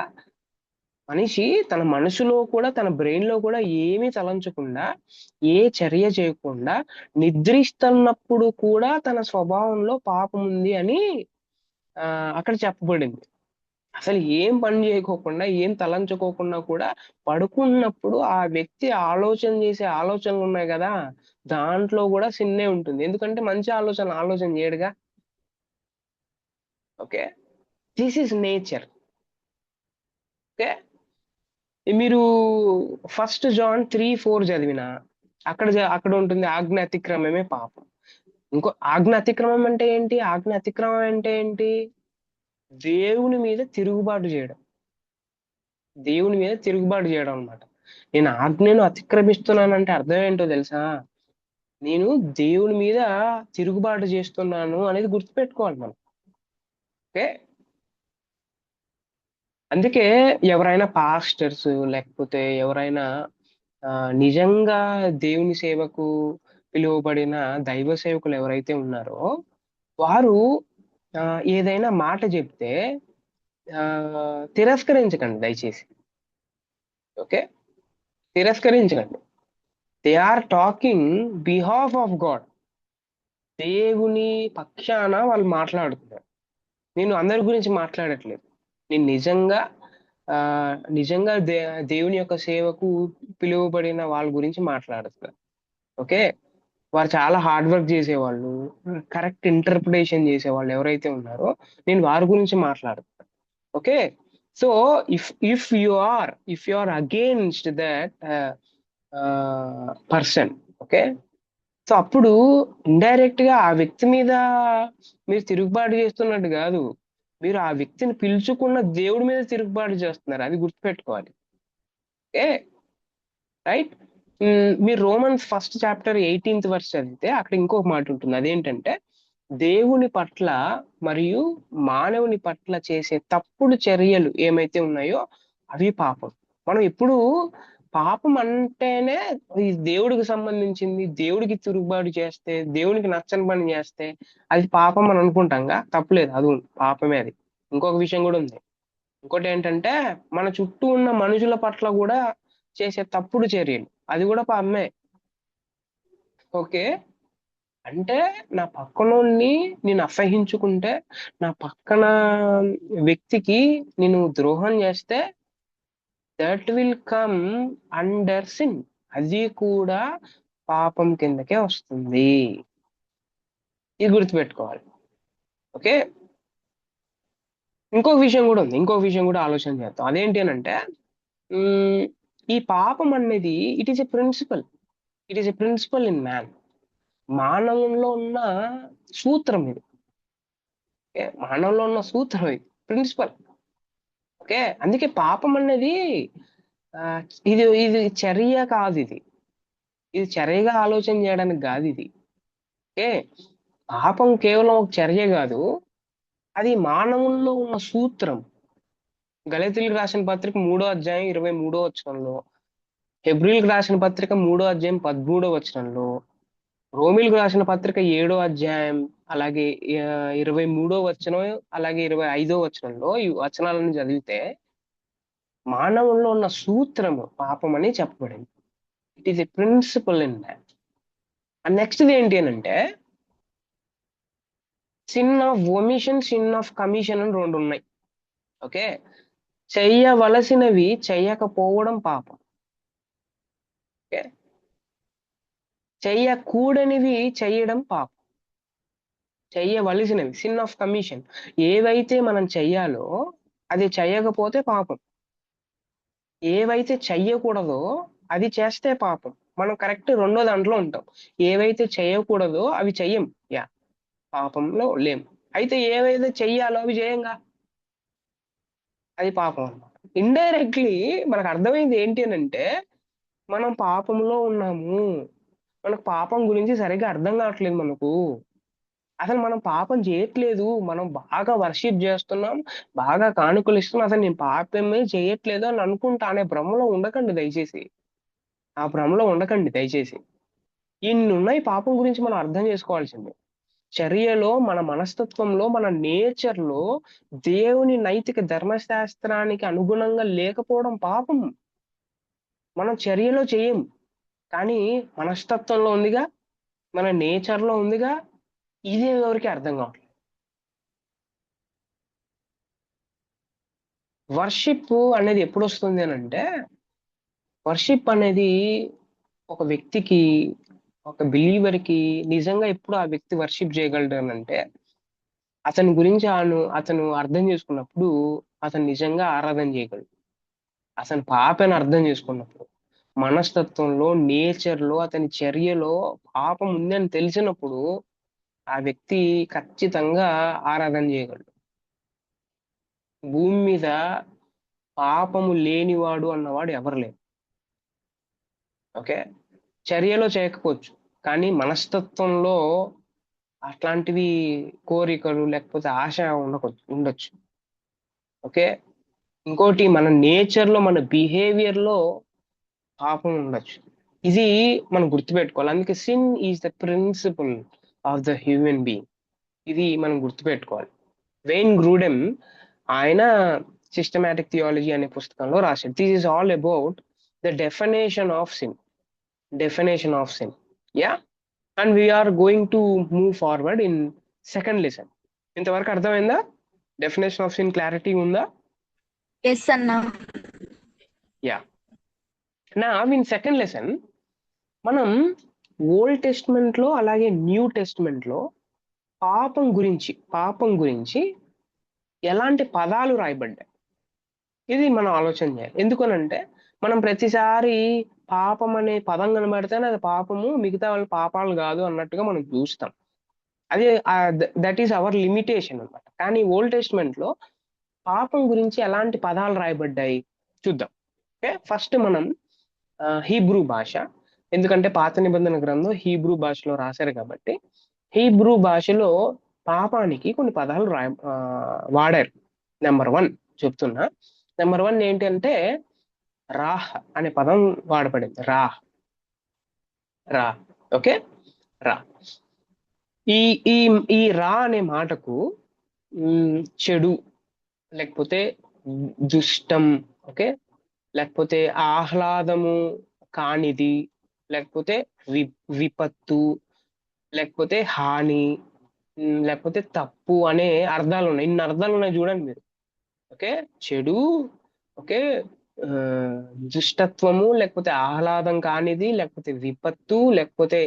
మనిషి తన మనసులో కూడా తన బ్రెయిన్ లో కూడా ఏమీ తలంచకుండా, ఏ చర్య చేయకుండా నిద్రిస్తున్నప్పుడు కూడా తన స్వభావంలో పాపం ఉంది అని అక్కడ చెప్పబడింది. అసలు ఏం పని చేయకోకుండా, ఏం తలంచుకోకుండా కూడా పడుకున్నప్పుడు ఆ వ్యక్తి ఆలోచన చేసే ఆలోచనలు ఉన్నాయి కదా, దాంట్లో కూడా సిన్నే ఉంటుంది. ఎందుకంటే మంచి ఆలోచన చేయడుగా. Okay, this is nature. Okay, మీరు 1 జాన్ 3:4 చదివిన అక్కడ ఉంటుంది ఆజ్ఞ అతిక్రమమే పాపం. ఆజ్ఞ అతిక్రమం అంటే ఏంటి? ఆజ్ఞ అతిక్రమం అంటే ఏంటి? దేవుని మీద తిరుగుబాటు చేయడం. దేవుని మీద తిరుగుబాటు చేయడం అనమాట. నేను ఆజ్ఞను అతిక్రమిస్తున్నానంటే అర్థం ఏంటో తెలుసా? నేను దేవుని మీద తిరుగుబాటు చేస్తున్నాను అనేది గుర్తుపెట్టుకోవాలి మనం. ఓకే, అందుకే ఎవరైనా పాస్టర్స్ లేకపోతే ఎవరైనా నిజంగా దేవుని సేవకు పిలువబడిన దైవ సేవకులు ఎవరైతే ఉన్నారో వారు ఏదైనా మాట చెప్తే తిరస్కరించకండి దయచేసి. ఓకే, తిరస్కరించకండి. They are talking behalf of God. దేవుని పక్షాన వాళ్ళు మాట్లాడుతున్నారు. నేను అందరి గురించి మాట్లాడట్లేదు. నేను నిజంగా దేవుని యొక్క సేవకు పిలువబడిన వాళ్ళ గురించి మాట్లాడుతున్నాను. ఓకే, వారు చాలా హార్డ్ వర్క్ చేసేవాళ్ళు, కరెక్ట్ ఇంటర్ప్రిటేషన్ చేసేవాళ్ళు ఎవరైతే ఉన్నారో నేను వారి గురించి మాట్లాడుతున్నాను. Okay, so if you are against that person, okay, so అప్పుడు ఇండైరెక్ట్ గా ఆ వ్యక్తి మీద మీరు తిరుగుబాటు చేస్తున్నట్టు కాదు, మీరు ఆ వ్యక్తిని పిలుచుకున్న దేవుడి మీద తిరుగుబాటు చేస్తున్నారు. అది గుర్తుపెట్టుకోవాలి. Okay, right. మీరు రోమన్స్ 1 చాప్టర్ 18th వర్స్ చదివితే అక్కడ ఇంకొక మాట ఉంటుంది. అదేంటంటే దేవుని పట్ల మరియు మానవుని పట్ల చేసే తప్పుడు చర్యలు ఏమైతే ఉన్నాయో అవి పాపం. మనం ఎప్పుడు పాపం అంటేనే ఇది దేవుడికి సంబంధించింది, దేవుడికి తిరుగుబాటు చేస్తే, దేవునికి నచ్చని పని చేస్తే అది పాపం అని అనుకుంటాంగా. తప్పులేదు, అది పాపమే. అది ఇంకొక విషయం కూడా ఉంది. ఇంకోటి ఏంటంటే మన చుట్టూ ఉన్న మనుషుల పట్ల కూడా చేసే తప్పుడు చర్యలు అది కూడా పాపమే. ఓకే, అంటే నా పక్కనోన్ని నేను అసహించుకుంటే, నా పక్కన వ్యక్తికి నేను ద్రోహం చేస్తే that will come under sin. అది కూడా పాపం కిందకే వస్తుంది. ఇది గుర్తుపెట్టుకోవాలి. ఓకే, ఇంకొక విషయం కూడా ఉంది. ఇంకొక విషయం కూడా ఆలోచన చేద్దాం. అదేంటి అని అంటే ఈ పాపం అనేది it is a principle in man. మానవంలో ఉన్న సూత్రం ఇది. ఓకే, మానవంలో ఉన్న సూత్రం ఇది, ప్రిన్సిపల్. ఓకే, అందుకే పాపం అనేది ఆ, ఇది ఇది చర్య కాదు. ఇది చర్యగా ఆలోచన చేయడానికి కాదు ఇది. ఓకే, పాపం కేవలం ఒక చర్య కాదు, అది మానవుల్లో ఉన్న సూత్రం. గలతీయులకు రాసిన పత్రిక 3వ అధ్యాయం 23వ వచనంలో, హెబ్రీలకు రాసిన పత్రిక 3వ అధ్యాయం 13వ వచనంలో, రోమిలకు రాసిన పత్రిక 7వ అధ్యాయం అలాగే 23వ వచనం అలాగే 25వ వచనంలో ఈ వచనాలను చదివితే మానవుల్లో ఉన్న సూత్రము పాపం అని చెప్పబడింది. It is a principle in that. And next ఏంటి అని అంటే sin of omission, sin of commission అని రెండు ఉన్నాయి. ఓకే, చెయ్యవలసినవి చెయ్యకపోవడం పాపం. ఓకే, చెయ్యకూడనివి చెయ్యడం పాపం. చెయ్యవలసినవి సిన్ ఆఫ్ కమిషన్, ఏవైతే మనం చెయ్యాలో అది చెయ్యకపోతే పాపం. ఏవైతే చెయ్యకూడదో అది చేస్తే పాపం. మనం కరెక్ట్ రెండో దాంట్లో ఉంటాం. ఏవైతే చేయకూడదో అవి చెయ్యం, యా, పాపంలో లేం. అయితే ఏవైతే చెయ్యాలో అవి చేయంగా, అది పాపం అన్నమాట. ఇండైరెక్ట్లీ మనకు అర్థమైంది ఏంటి అని అంటే మనం పాపంలో ఉన్నాము, మనకు పాపం గురించి సరిగ్గా అర్థం కావట్లేదు. మనకు అసలు మనం పాపం చేయట్లేదు, మనం బాగా వర్షిప్ చేస్తున్నాం, బాగా కానుకలు ఇస్తున్నాం, అసలు నేను పాపమే చేయట్లేదు అని అనుకుంటా అనే భ్రమలో ఉండకండి దయచేసి. ఆ భ్రమలో ఉండకండి దయచేసి. ఇన్ని ఉన్నాయి పాపం గురించి మనం అర్థం చేసుకోవాల్సింది. చర్యలో, మన మనస్తత్వంలో, మన నేచర్లో దేవుని నైతిక ధర్మశాస్త్రానికి అనుగుణంగా లేకపోవడం పాపం. మనం చర్యలో చేయం, కానీ మనస్తత్వంలో ఉందిగా, మన నేచర్లో ఉందిగా. ఇది ఎవరికి అర్థం కావట్లేదు. వర్షిప్ అనేది ఎప్పుడు వస్తుంది అని అంటే, వర్షిప్ అనేది ఒక వ్యక్తికి, ఒక బిలీవర్కి నిజంగా ఎప్పుడు ఆ వ్యక్తి వర్షిప్ చేయగలడు అని అంటే అతని గురించి అతను అర్థం చేసుకున్నప్పుడు అతను నిజంగా ఆరాధన చేయగలడు. అతని పాపని అర్థం చేసుకున్నప్పుడు, మనస్తత్వంలో, నేచర్లో, అతని చర్యలో పాపం ఉందని తెలిసినప్పుడు ఆ వ్యక్తి ఖచ్చితంగా ఆరాధన చేయగలడు. భూమి మీద పాపము లేనివాడు అన్నవాడు ఎవరు లేరు. ఓకే, చర్యలో చేయకపోవచ్చు, కానీ మనస్తత్వంలో అట్లాంటివి కోరికలు లేకపోతే ఆశ ఉండొచ్చు. ఓకే, ఇంకోటి మన నేచర్ లో, మన బిహేవియర్ లో పాపం ఉండొచ్చు. ఇది మనం గుర్తుపెట్టుకోవాలి. అందుకే sin is the principle of the human being. ఇది మనం గుర్తుపెట్టుకోవాలి. వెయిన్ గ్రూడెమ్ ఆయన సిస్టమాటిక్ థియాలజీ అనే పుస్తకంలో రాశాడు. This is all about the definition of sin. Yeah, and we are going to move forward in second lesson. ఇంతవరకు అర్థమైందా? డెఫినేషన్ ఆఫ్ సిన్ క్లారిటీ ఉందా? ఎస్ అన్న. యా, నా ఇన్ సెకండ్ లెసన్ మనం ఓల్డ్ టెస్ట్మెంట్ లో అలాగే న్యూ టెస్ట్మెంట్ లో పాపం గురించి ఎలాంటి పదాలు రాయబడ్డాయి ఇది మనం ఆలోచన చేయాలి. ఎందుకనంటే మనం ప్రతిసారి పాపం అనే పదం కనబడితేనే అది పాపము, మిగతా వాళ్ళ పాపాలు కాదు అన్నట్టుగా మనం చూస్తాం. అదే దట్ ఈస్ అవర్ లిమిటేషన్ అనమాట. కానీ ఓల్డ్ టెస్ట్మెంట్ లో పాపం గురించి ఎలాంటి పదాలు రాయబడ్డాయి చూద్దాం. ఓకే, ఫస్ట్ మనం హీబ్రూ భాష, ఎందుకంటే పాత నిబంధన గ్రంథం హీబ్రూ భాషలో రాశారు కాబట్టి హీబ్రూ భాషలో పాపానికి కొన్ని పదాలు వాడారు. నెంబర్ 1 చెప్తున్నా. నెంబర్ 1 ఏంటంటే రాహ్ అనే పదం వాడబడింది. రాహ్, రా. ఓకే, రా. ఈ ఈ ఈ రా అనే మాటకు చెడు, లేకపోతే దుష్టం, ఓకే, లేకపోతే ఆహ్లాదము కానిది, లేకపోతే విపత్తు, లేకపోతే హాని, లేకపోతే తప్పు అనే అర్థాలు ఉన్నాయి. ఇన్ని అర్థాలు ఉన్నాయి చూడండి మీరు. ఓకే, చెడు, ఓకే, దుష్టత్వము, లేకపోతే ఆహ్లాదం కానిది, లేకపోతే విపత్తు, లేకపోతే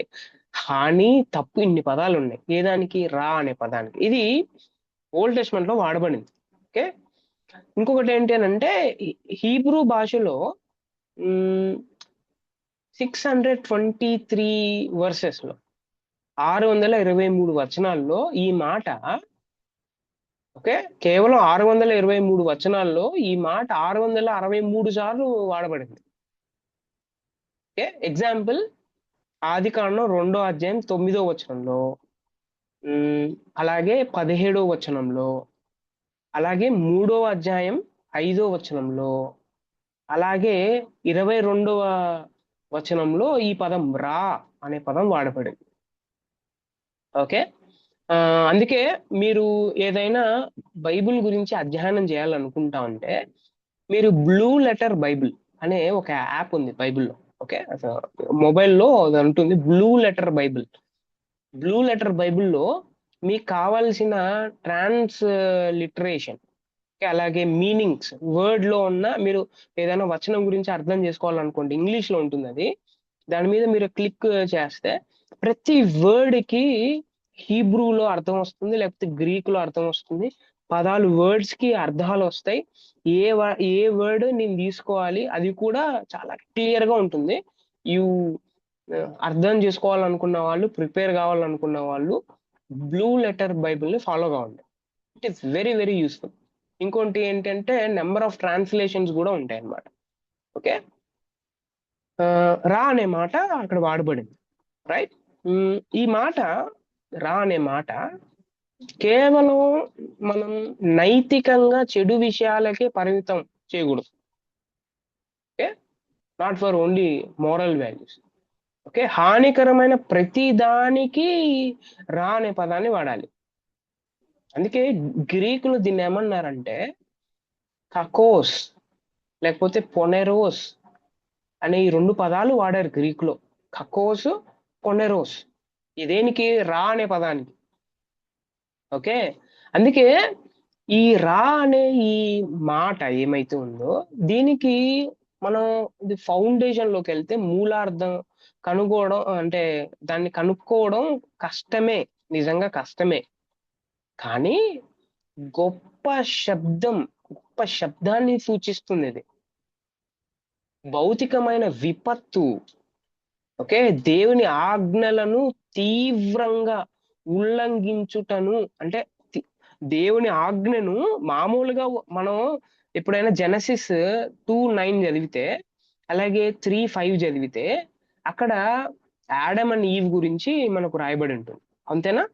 హాని, తప్పు, ఇన్ని పదాలు ఉన్నాయి. ఏ దానికి? రా అనే పదానికి. ఇది ఓల్డ్ టెస్ట్మెంట్ లో వాడబడింది. ఓకే, ఇంకొకటి ఏంటి అని అంటే హీబ్రూ భాషలో 623 వర్సెస్ లో 623 వచనాల్లో ఈ మాట, ఓకే, కేవలం 623 వచనాల్లో ఈ మాట 663 సార్లు వాడబడింది. ఓకే, ఎగ్జాంపుల్ ఆదికాండం 2వ అధ్యాయం 9వ వచనంలో, అలాగే 17వ వచనంలో, అలాగే 3వ అధ్యాయం 5వ వచనంలో, అలాగే 22వ వచనంలో ఈ పదం రా అనే పదం వాడబడింది. ఓకే. అందుకే మీరు ఏదైనా బైబిల్ గురించి అధ్యయనం చేయాలనుకుంటా ఉంటే మీరు బ్లూ లెటర్ బైబిల్ అనే ఒక యాప్ ఉంది బైబిల్లో. ఓకే, మొబైల్లో అది ఉంటుంది blue letter Bible. Blue letter బైబిల్లో మీకు కావాల్సిన ట్రాన్స్ లిటరేషన్, అలాగే మీనింగ్స్, వర్డ్ లో ఉన్న మీరు ఏదైనా వచనం గురించి అర్థం చేసుకోవాలనుకోండి, ఇంగ్లీష్ లో ఉంటుంది అది. దాని మీద మీరు క్లిక్ చేస్తే ప్రతి వర్డ్ కి హీబ్రూలో అర్థం వస్తుంది, లేకపోతే గ్రీక్ లో అర్థం వస్తుంది. పదాలు, వర్డ్స్ కి అర్థాలు వస్తాయి. ఏ వర్డ్ నేను తీసుకోవాలి అది కూడా చాలా క్లియర్ గా ఉంటుంది. యు అర్థం చేసుకోవాలనుకున్న వాళ్ళు, ప్రిపేర్ కావాలనుకున్న వాళ్ళు బ్లూ లెటర్ బైబిల్ ని ఫాలో కావండి. It is very very useful. ఇంకోటి ఏంటంటే నెంబర్ ఆఫ్ ట్రాన్స్లేషన్స్ కూడా ఉంటాయి అన్నమాట. ఓకే. రా అనే మాట అక్కడ వాడబడింది, రైట్. ఈ మాట, రా అనే మాట కేవలం మనం నైతికంగా చెడు విషయాలకే పరిమితం చేయకూడదు. Okay, not for only moral values. Okay, హానికరమైన ప్రతి దానికి రా అనే పదాన్ని వాడాలి. అందుకే గ్రీకులు దీన్ని ఏమన్నారంటే కకోస్ లేకపోతే పొనెరోస్ అనే ఈ 2 పదాలు వాడారు గ్రీక్ లో. కకోస్, పొనెరోస్, ఇదేనికి రా అనే పదానికి. ఓకే, అందుకే ఈ రా అనే ఈ మాట ఏమైతే ఉందో దీనికి మనం ఇది ఫౌండేషన్ లోకి వెళ్తే మూలార్థం కనుగోవడం, అంటే దాన్ని కనుక్కోవడం కష్టమే, నిజంగా కష్టమే. కానీ గొప్ప శబ్దం, గొప్ప శబ్దాన్ని సూచిస్తుంది ఇది. భౌతికమైన విపత్తు, ఓకే, దేవుని ఆజ్ఞలను తీవ్రంగా ఉల్లంఘించుటను, అంటే దేవుని ఆజ్ఞను మామూలుగా మనం ఎప్పుడైనా జెనసిస్ 2:9 చదివితే, అలాగే 3:5 చదివితే అక్కడ ఆడమ్ అండ్ ఈవ్ గురించి మనకు రాయబడి ఉంటుంది, అంతేనా?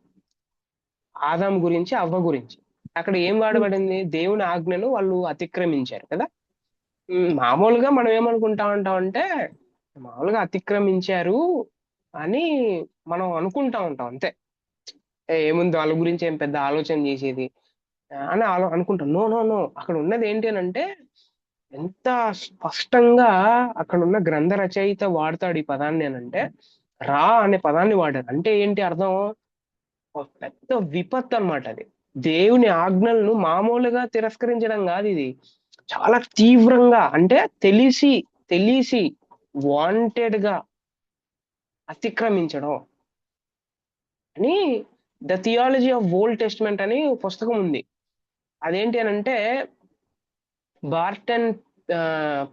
ఆదాం గురించి, అవ్వ గురించి. అక్కడ ఏం వాడబడింది? దేవుని ఆజ్ఞను వాళ్ళు అతిక్రమించారు కదా. మామూలుగా మనం ఏమనుకుంటా ఉంటాం అంటే మామూలుగా అతిక్రమించారు అని మనం అనుకుంటా ఉంటాం అంతే. ఏముంది వాళ్ళ గురించి ఏం పెద్ద ఆలోచన చేసేది అని అనుకుంటాం. నో నో నో, అక్కడ ఉన్నది ఏంటి అని అంటే ఎంత స్పష్టంగా అక్కడ ఉన్న గ్రంథ రచయిత వాడతాడు ఈ పదాన్ని అని అంటే, రా అనే పదాన్ని వాడారు. అంటే ఏంటి అర్థం? ఒక పెద్ద విపత్తు అన్నమాట అది. దేవుని ఆజ్ఞలను మామూలుగా తిరస్కరించడం కాదు ఇది, చాలా తీవ్రంగా, అంటే తెలిసి తెలిసి వాంటెడ్ గా అతిక్రమించడం అని. The theology of old testament అని పుస్తకం ఉంది. అదేంటి అని అంటే బార్టన్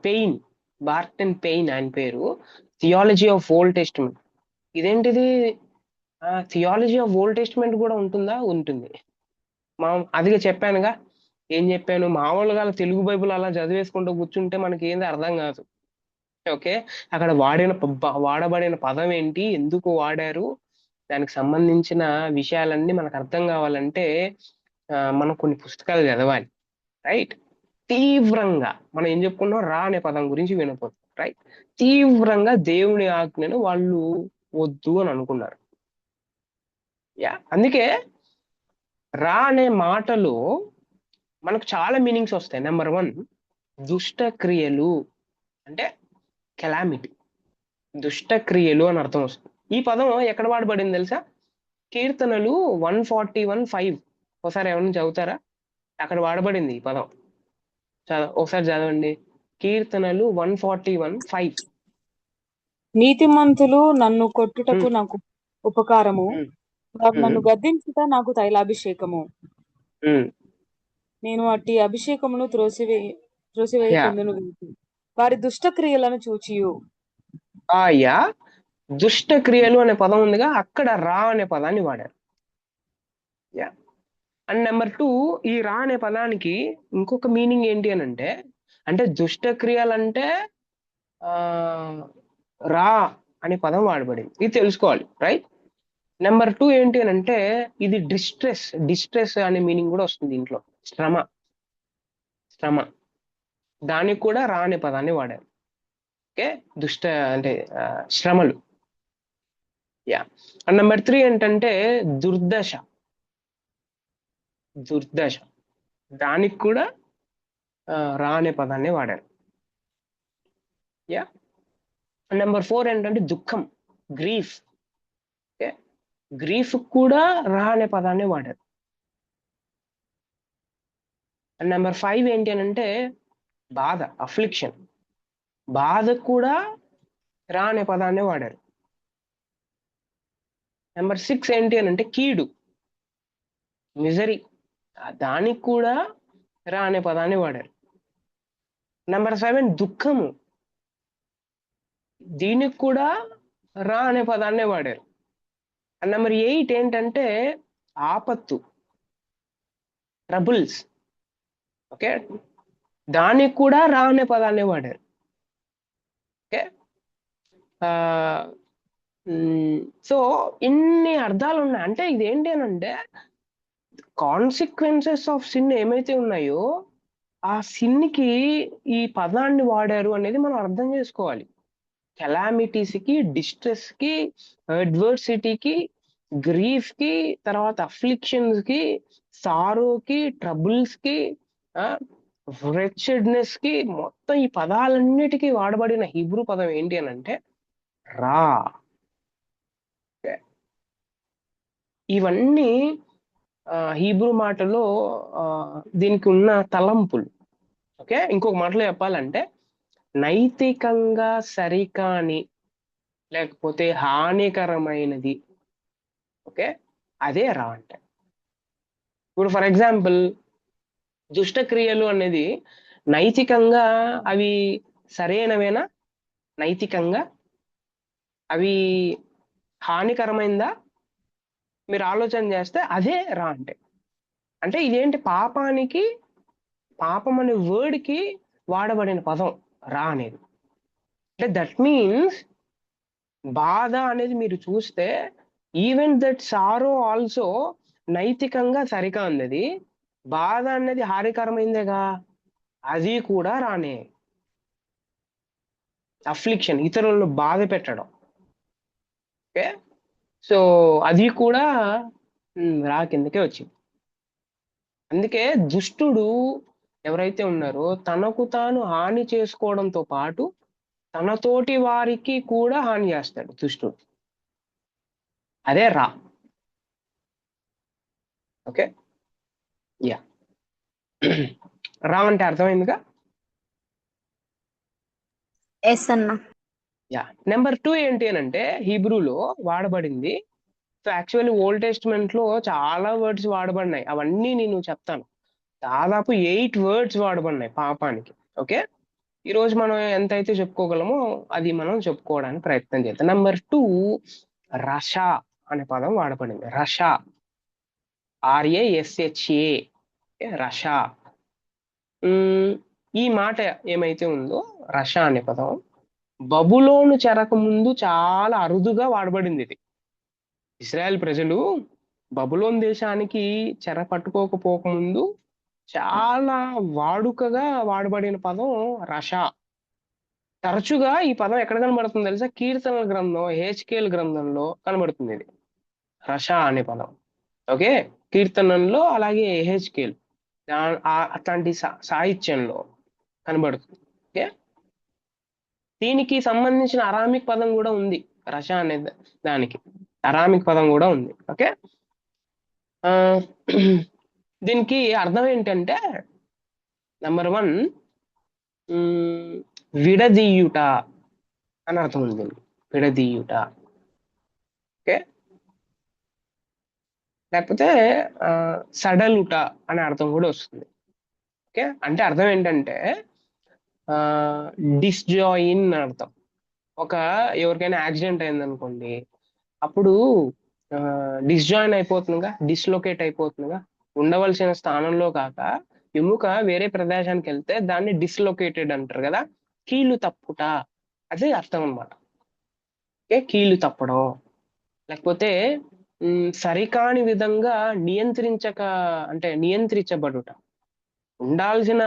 పెయిన్, బార్టన్ పెయిన్ ఆయన పేరు. Theology of old testament. ఇదేంటిది? థియాలజీ ఆఫ్ ఓల్డ్ టెస్ట్మెంట్ కూడా ఉంటుందా? ఉంటుంది. అదిగా చెప్పానుగా, ఏం చెప్పాను, మామూలుగా తెలుగు బైబిల్ అలా చదివేసుకుంటూ కూర్చుంటే మనకి ఏంది అర్థం కాదు. ఓకే, అక్కడ వాడబడిన పదం ఏంటి, ఎందుకు వాడారు, దానికి సంబంధించిన విషయాలన్నీ మనకు అర్థం కావాలంటే మనం కొన్ని పుస్తకాలు చదవాలి, రైట్. తీవ్రంగా మనం ఏం చెప్పుకున్నాం, రా అనే పదం గురించి వినపోతుంది, రైట్. తీవ్రంగా దేవుని ఆజ్ఞను వాళ్ళు వద్దు అని అనుకున్నారు. అందుకే రా అనే మాటలో మనకు చాలా మీనింగ్స్ వస్తాయి. నెంబర్ 1, దుష్ట క్రియలు, అంటే కెలామిటీ, దుష్ట క్రియలు అని అర్థం వస్తుంది. ఈ పదం ఎక్కడ వాడబడింది తెలుసా? కీర్తనలు 141:5. ఒకసారి ఏమన్నా చదువుతారా? అక్కడ వాడబడింది ఈ పదం. ఒకసారి చదవండి, కీర్తనలు 141:5. నీతిమంతులు నన్ను కొట్టుటకు నాకు ఉపకారము, వారు నన్ను గద్దించుట నాకు తైలాభిషేకము. నేను అట్టి అభిషేకమును త్రోసివేయకుందును. వారి దుష్ట క్రియలను చూచియు. దుష్ట క్రియలు అనే పదం ఉందిగా, అక్కడ రా అనే పదాన్ని వాడారు. అండ్ నెంబర్ 2, ఈ రా అనే పదానికి ఇంకొక మీనింగ్ ఏంటి అని అంటే దుష్ట క్రియలంటే రా అనే పదం వాడబడింది, ఇది తెలుసుకోవాలి, రైట్. నెంబర్ 2 ఏంటి అని అంటే ఇది డిస్ట్రెస్ అనే మీనింగ్ కూడా వస్తుంది దీంట్లో. శ్రమ, శ్రమ. దానికి కూడా రా అనే పదాన్ని వాడారు. ఓకే, దుష్ట అంటే శ్రమలు. యా. అండ్ నెంబర్ 3 ఏంటంటే దుర్దశ. దుర్దశ, దానికి కూడా రా అనే పదాన్ని వాడారు. యా. నెంబర్ 4 ఏంటంటే దుఃఖం, గ్రీఫ్. ఓకే, గ్రీఫ్ కూడా రా అనే పదాన్ని వాడారు. అండ్ నెంబర్ 5 ఏంటి అని అంటే బాధ, అఫ్లిక్షన్. బాధ కూడా రా అనే పదాన్ని వాడారు. నెంబర్ 6 ఏంటి అని అంటే కీడు, మిజరీ. దానికి కూడా రా అనే పదాన్ని వాడారు. నెంబర్ 7 దుఃఖము, దీనికి కూడా రా అనే పదాన్నే వాడారు. అండ్ నెంబర్ 8 ఏంటంటే ఆపత్తు, ట్రబుల్స్. ఓకే, దానికి కూడా రా అనే పదాన్ని వాడారు. ఓకే, సో ఇన్ని అర్థాలు ఉన్నాయి. అంటే ఇదేంటి అని అంటే కాన్సిక్వెన్సెస్ ఆఫ్ సిన్ ఏమైతే ఉన్నాయో ఆ సిన్కి ఈ పదాన్ని వాడారు అనేది మనం అర్థం చేసుకోవాలి. కెలామిటీస్కి, డిస్ట్రెస్కి, అడ్వర్సిటీకి, గ్రీఫ్కి, తర్వాత అఫ్లిక్షన్స్కి, సారోకి, ట్రబుల్స్కి, కి, మొత్తం ఈ పదాలన్నిటికీ వాడబడిన హీబ్రూ పదం ఏంటి అని అంటే రా. ఇవన్నీ హీబ్రూ మాటలో దీనికి ఉన్న తలంపులు. ఓకే, ఇంకొక మాటలో చెప్పాలంటే నైతికంగా సరికాని లేకపోతే హానికరమైనది. ఓకే, అదే రా అంటే. ఇప్పుడు ఫర్ ఎగ్జాంపుల్ దుష్టక్రియలు అనేది నైతికంగా అవి సరైనవేనా? నైతికంగా అవి హానికరమైందా? మీరు ఆలోచన చేస్తే అదే రా అంటే. అంటే ఇదేంటి, పాపానికి, పాపం అనే వర్డ్కి వాడబడిన పదం రా అనేది. అంటే దట్ మీన్స్ బాధ అనేది మీరు చూస్తే ఈవెన్ దట్ సారో ఆల్సో నైతికంగా సరికాంది. బాధ అనేది హానికరమైందేగా, అది కూడా రానే. అఫ్లిక్షన్, ఇతరులను బాధ పెట్టడం. ఓకే, సో అది కూడా రా కిందకే వచ్చింది. అందుకే దుష్టుడు ఎవరైతే ఉన్నారో తనకు తాను హాని చేసుకోవడంతో పాటు తనతోటి వారికి కూడా హాని చేస్తాడు దుష్టుడు. అదే రా. Okay, yeah. రా అంటే అర్థమైందిగా. ఎస్ అన్న. యా. నెంబర్ 2 ఏంటి అని అంటే హీబ్రూలో వాడబడింది. సో యాక్చువల్లీ ఓల్డ్ టెస్ట్మెంట్ లో చాలా వర్డ్స్ వాడబడినాయి, అవన్నీ నేను చెప్తాను. దాదాపు 8 వర్డ్స్ వాడబడినాయి పాపానికి. ఓకే, ఈరోజు మనం ఎంతైతే చెప్పుకోగలమో అది మనం చెప్పుకోవడానికి ప్రయత్నం చేద్దాం. నెంబర్ 2 రష అనే పదం వాడబడింది. రష, RASHA, రష. ఈ మాట ఏమైతే ఉందో రష అనే పదం బబులోను చెరక ముందు చాలా అరుదుగా వాడబడింది. ఇది ఇశ్రాయేల్ ప్రజలు బబులోన్ దేశానికి చెర పట్టుకోకపోకముందు చాలా వాడుకగా వాడబడిన పదం రష. తరచుగా ఈ పదం ఎక్కడ కనబడుతుంది తెలుసా? కీర్తనల గ్రంథం, హెచ్కేల్ గ్రంథంలో కనబడుతుంది ఇది రష అనే పదం. ఓకే, కీర్తనంలో అలాగే హెచ్కేల్ అట్లాంటి సాహిత్యంలో కనబడుతుంది. ఓకే, దీనికి సంబంధించిన అరామిక్ పదం కూడా ఉంది. రష అనే దానికి అరామిక్ పదం కూడా ఉంది. ఓకే, దీనికి అర్థం ఏంటంటే నెంబర్ 1 విడదీయుట అని అర్థం ఉంది దీనికి. విడదీయుట. ఓకే, లేకపోతే సడలుట అనే అర్థం కూడా వస్తుంది. ఓకే, అంటే అర్థం ఏంటంటే డిస్జాయిన్ అని అర్థం. ఎవరికైనా యాక్సిడెంట్ అయింది అనుకోండి, అప్పుడు డిస్జాయిన్ అయిపోతుందిగా, డిస్లొకేట్ అయిపోతుందిగా, ఉండవలసిన స్థానంలో కాక ఎముక వేరే ప్రదేశానికి వెళ్తే దాన్ని డిస్లొకేటెడ్ అంటారు కదా. కీలు తప్పుట, అదే అర్థం అనమాట. ఓకే, కీలు తప్పడం, లేకపోతే సరికాని విధంగా నియంత్రించబడుట. ఉండాల్సిన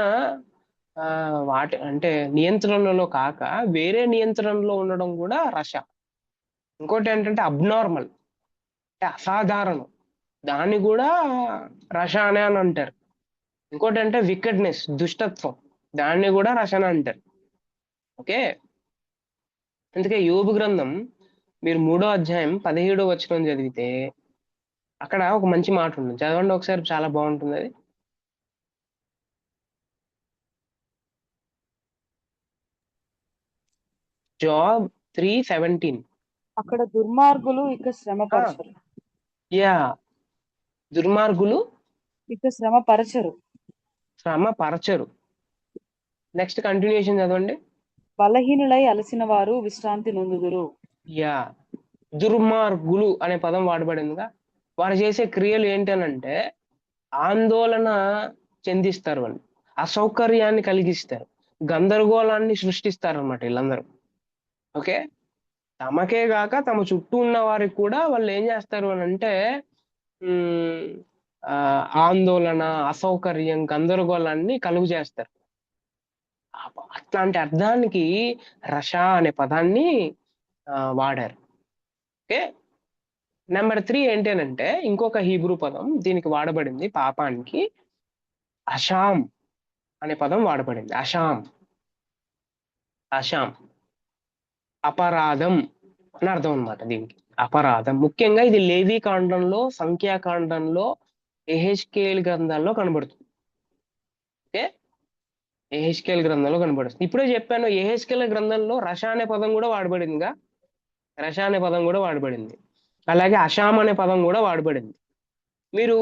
వాటి అంటే నియంత్రణలో కాక వేరే నియంత్రణలో ఉండడం కూడా రష. ఇంకోటి ఏంటంటే అబ్నార్మల్, అంటే అసాధారణం, దాన్ని కూడా రష అనే అని అంటారు. ఇంకోటి అంటే వికెడ్నెస్, దుష్టత్వం, దాన్ని కూడా రష అని అంటారు. ఓకే, అందుకే యోబు గ్రంథం మీరు 3వ అధ్యాయం 17వ వచనం చదివితే అక్కడ ఒక మంచి మాట ఉంటుంది, చదవండి ఒకసారి, చాలా బాగుంటుంది అది. జాబ్ 3:17. అక్కడ దుర్మార్గులు ఇక శ్రమపరచరు. యా, దుర్మార్గులు ఇక శ్రమపరచరు. శ్రమ పరచరు. నెక్స్ట్ కంటిన్యూషన్ చదవండి. బలహీనులై అలసిన వారు విశ్రాంతి నొందుదురు. యా, దుర్మార్గులు అనే పదం వాడబడిందిగా. వారు చేసే క్రియలు ఏంటనంటే ఆందోళన చెందిస్తారు, వాళ్ళు అసౌకర్యాన్ని కలిగిస్తారు, గందరగోళాన్ని సృష్టిస్తారు అన్నమాట వీళ్ళందరూ. ఓకే, తమకే గాక తమ చుట్టూ ఉన్న వారికి కూడా వాళ్ళు ఏం చేస్తారు అని అంటే ఉమ్, ఆందోళన, అసౌకర్యం, గందరగోళాన్ని కలుగు చేస్తారు. అట్లాంటి అర్థానికి రష అనే పదాన్ని వాడారు. ఓకే, నెంబర్ 3 ఏంటనంటే ఇంకొక హీబ్రూ పదం దీనికి వాడబడింది, పాపానికి అషాం అనే పదం వాడబడింది. అషాం, అషాం అపరాధం అని అర్థం అనమాట దీనికి. అపరాధం ముఖ్యంగా ఇది లేవి కాండంలో, సంఖ్యాకాండంలో, ఎహెచ్కేల్ గ్రంథాల్లో కనబడుతుంది. ఓకే, ఎహెచ్కేల్ గ్రంథంలో కనబడుతుంది. ఇప్పుడే చెప్పాను, ఎహెచ్కేల్ గ్రంథంలో రష అనే పదం కూడా వాడబడిందిగా. రష అనే పదం కూడా వాడబడింది, అలాగే అషాం అనే పదం కూడా వాడబడింది. మీరు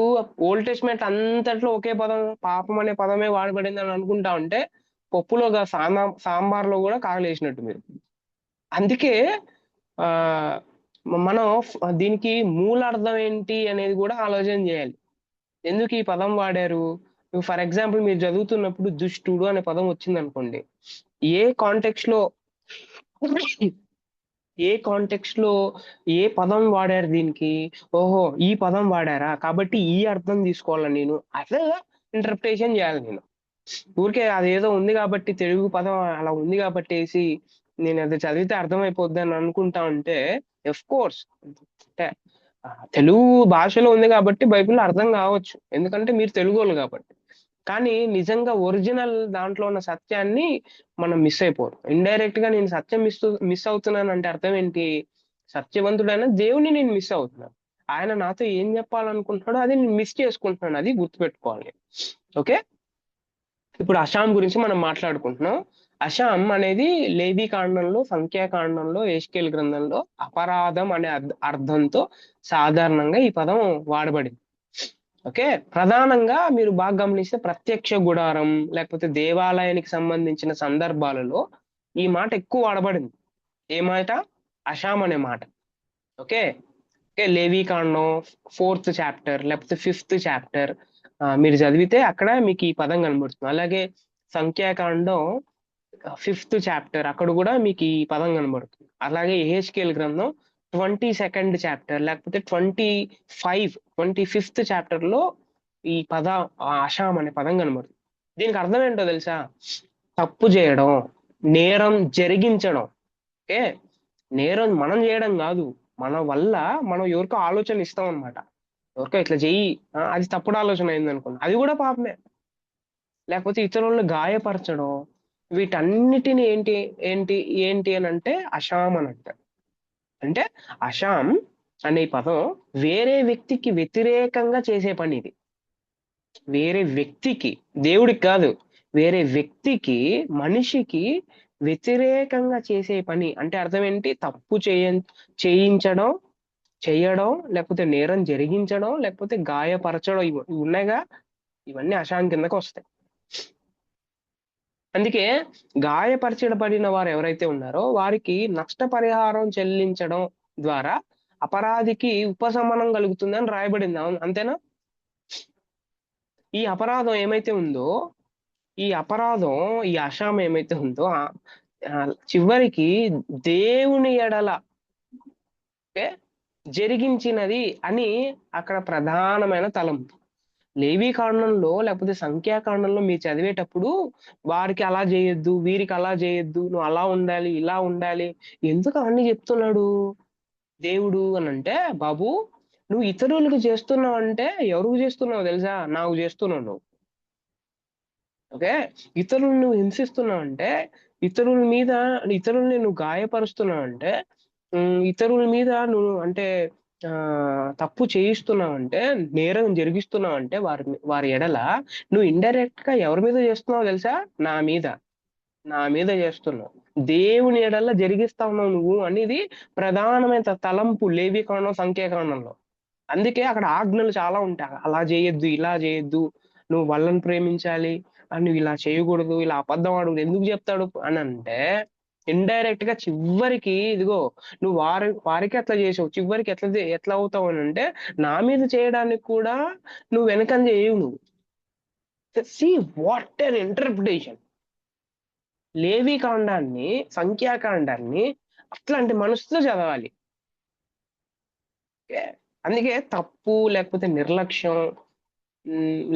ఓల్డ్ టెస్ట్మెంట్ అంతట్లో ఒకే పదం, పాపం అనే పదమే వాడబడింది అని అనుకుంటా ఉంటే పప్పులో సాంబార్లో కూడా కాగలేసినట్టు మీరు. అందుకే ఆ మనం దీనికి మూలార్థం ఏంటి అనేది కూడా ఆలోచన చేయాలి. ఎందుకు ఈ పదం వాడారు? ఫర్ ఎగ్జాంపుల్ మీరు చదువుతున్నప్పుడు దుష్టుడు అనే పదం వచ్చింది అనుకోండి, ఏ కాంటెక్స్ట్ లో ఏ కాంటెక్స్ట్ లో ఏ పదం వాడారు దీనికి, ఓహో ఈ పదం వాడారా కాబట్టి ఈ అర్థం తీసుకోవాలి, నేను అట్లా ఇంటర్ప్రిటేషన్ చేయాలి. నేను ఊరికే అదేదో ఉంది కాబట్టి, తెలుగు పదం అలా ఉంది కాబట్టేసి నేను అది చదివితే అర్థమైపోద్ది అని అనుకుంటా ఉంటే ఎఫ్ కోర్స్ అంటే తెలుగు భాషలో ఉంది కాబట్టి బైబిల్ అర్థం కావచ్చు, ఎందుకంటే మీరు తెలుగు వాళ్ళు కాబట్టి. కానీ నిజంగా ఒరిజినల్ దాంట్లో ఉన్న సత్యాన్ని మనం మిస్ అయిపోరు. ఇండైరెక్ట్ గా నేను సత్యం మిస్ అవుతున్నాను అంటే అర్థం ఏంటి? సత్యవంతుడైన దేవుని నేను మిస్ అవుతున్నాను, ఆయన నాతో ఏం చెప్పాలనుకుంటున్నాడో అది నేను మిస్ చేసుకుంటున్నాను, అది గుర్తుపెట్టుకోవాలి. ఓకే, ఇప్పుడు అషాం గురించి మనం మాట్లాడుకుంటున్నాం. అషాం అనేది లేవి కాండంలో, సంఖ్యాకాండంలో, ఎహెచ్కేల్ గ్రంథంలో అపరాధం అనే అర్థంతో సాధారణంగా ఈ పదం వాడబడింది. ఓకే, ప్రధానంగా మీరు బాగా గమనిస్తే ప్రత్యక్ష గుడారం లేకపోతే దేవాలయానికి సంబంధించిన సందర్భాలలో ఈ మాట ఎక్కువ వాడబడింది. ఏ మాట? అషాం అనే మాట. ఓకే, ఓకే, లేవి కాండం 4th చాప్టర్ లేకపోతే 5th చాప్టర్ మీరు చదివితే అక్కడ మీకు ఈ పదం కనబడుతుంది. అలాగే సంఖ్యాకాండం 5th చాప్టర్ అక్కడ కూడా మీకు ఈ పదం కనబడుతుంది. అలాగే ఎహెచ్కేల్ గ్రంథం 22nd చాప్టర్ లేకపోతే 25th చాప్టర్ లో ఈ అషాం అనే పదం కనబడుతుంది. దీనికి అర్థం ఏంటో తెలుసా? తప్పు చేయడం, నేరం జరిగించడం. ఓకే, నేరం మనం చేయడం కాదు, మన వల్ల మనం ఎవరికో ఆలోచన ఇస్తాం అనమాట, ఎవరికో ఇట్లా చెయ్యి, అది తప్పుడు ఆలోచన అయింది అనుకోండి, అది కూడా పాపమే. లేకపోతే ఇతరులను గాయపరచడం, వీటన్నిటిని ఏంటి ఏంటి ఏంటి అని అంటే అషాం అని అంటారు. అంటే అషాం అనే పదం వేరే వ్యక్తికి వ్యతిరేకంగా చేసే పని ఇది. వేరే వ్యక్తికి, దేవుడికి కాదు, వేరే వ్యక్తికి, మనిషికి వ్యతిరేకంగా చేసే పని అంటే అర్థం ఏంటి? తప్పు చేయించడం, చేయడం, లేకపోతే నేరం జరిగించడం, లేకపోతే గాయపరచడం, ఇవి ఉన్నాయిగా, ఇవన్నీ అషాం కిందకు వస్తాయి. అందుకే గాయపరచబడిన వారు ఎవరైతే ఉన్నారో వారికి నష్టపరిహారం చెల్లించడం ద్వారా అపరాధికి ఉపశమనం కలుగుతుందని రాయబడింది. అంతేనా? ఈ అపరాధం ఏమైతే ఉందో, ఈ అపరాధం, ఈ అషాం ఏమైతే ఉందో చివరికి దేవుని ఎడల జరిగించినది అని అక్కడ ప్రధానమైన తలంపు. లేవి కాండంలో లేకపోతే సంఖ్యాకాండంలో మీరు చదివేటప్పుడు వారికి అలా చేయొద్దు, వీరికి అలా చేయొద్దు, నువ్వు అలా ఉండాలి, ఇలా ఉండాలి, ఎందుకు అవన్నీ చెప్తున్నాడు దేవుడు అని అంటే, బాబు నువ్వు ఇతరులకు చేస్తున్నావు అంటే ఎవరికి చేస్తున్నావు తెలుసా? నాకు చేస్తున్నావు నువ్వు. ఓకే, ఇతరులను నువ్వు హింసిస్తున్నావు అంటే, ఇతరుల మీద ఇతరుల్ని నువ్వు గాయపరుస్తున్నావు అంటే, ఇతరుల మీద నువ్వు అంటే తప్పు చేయిస్తున్నావు అంటే, నేరం జరిగిస్తున్నావు అంటే వారి ఎడల నువ్వు ఇండైరెక్ట్ గా ఎవరి మీద చేస్తున్నావు తెలుసా? నా మీద చేస్తున్నావు. దేవుని ఎడల జరిగిస్తా ఉన్నావు నువ్వు అనేది ప్రధానమైన తలంపు లేవికాండం సంఖ్యాకాండంలో. అందుకే అక్కడ ఆజ్ఞలు చాలా ఉంటాయి. అలా చేయొద్దు, ఇలా చేయొద్దు, నువ్వు వాళ్ళని ప్రేమించాలి, నువ్వు ఇలా చేయకూడదు, ఇలా అబద్ధం ఆడకూడదు. ఎందుకు చెప్తాడు అని అంటే, ఇండైరెక్ట్ గా చివరికి ఇదిగో నువ్వు వారికి ఎట్లా చేసావు, చివరికి ఎట్లా అవుతావు అని అంటే, నా మీద చేయడానికి కూడా నువ్వు వెనకని చేయవు నువ్వు. See what an interpretation. లేవి కాండాన్ని, సంఖ్యాకాండాన్ని అట్లాంటి మనసుతో చదవాలి. అందుకే తప్పు లేకపోతే నిర్లక్ష్యం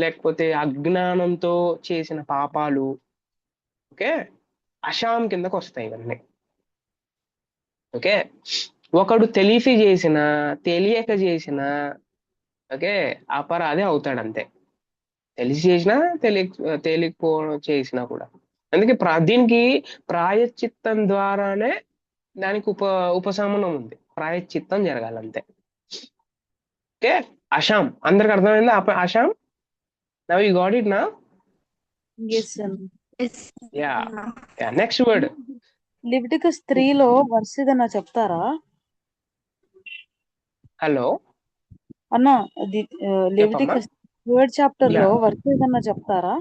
లేకపోతే అజ్ఞానంతో చేసిన పాపాలు ఓకే అశాం కిందకు వస్తాయి ఇవన్నీ. ఓకే, ఒకడు తెలిసి చేసిన తెలియక చేసిన ఓకే అపరాధి అవుతాడు అంతే. తెలిసి చేసినా తెలియకపో చేసినా కూడా. అందుకే దీనికి ప్రాయశ్చిత్తం ద్వారానే దానికి ఉపశమనం ఉంది. ప్రాయశ్చిత్తం జరగాలంతే. ఓకే, అశాం అందరికి అర్థమైందా? Asham, now you got it నా? ఎస్ అన్న. Yeah, next word. లివిటికస్ 3లో వర్స్ ఏదన్నా చెప్తారా హలో అన్న? అది లివిటికస్ 3rd చాప్టర్ లో వర్స్ ఏదన్నా చెప్తారా?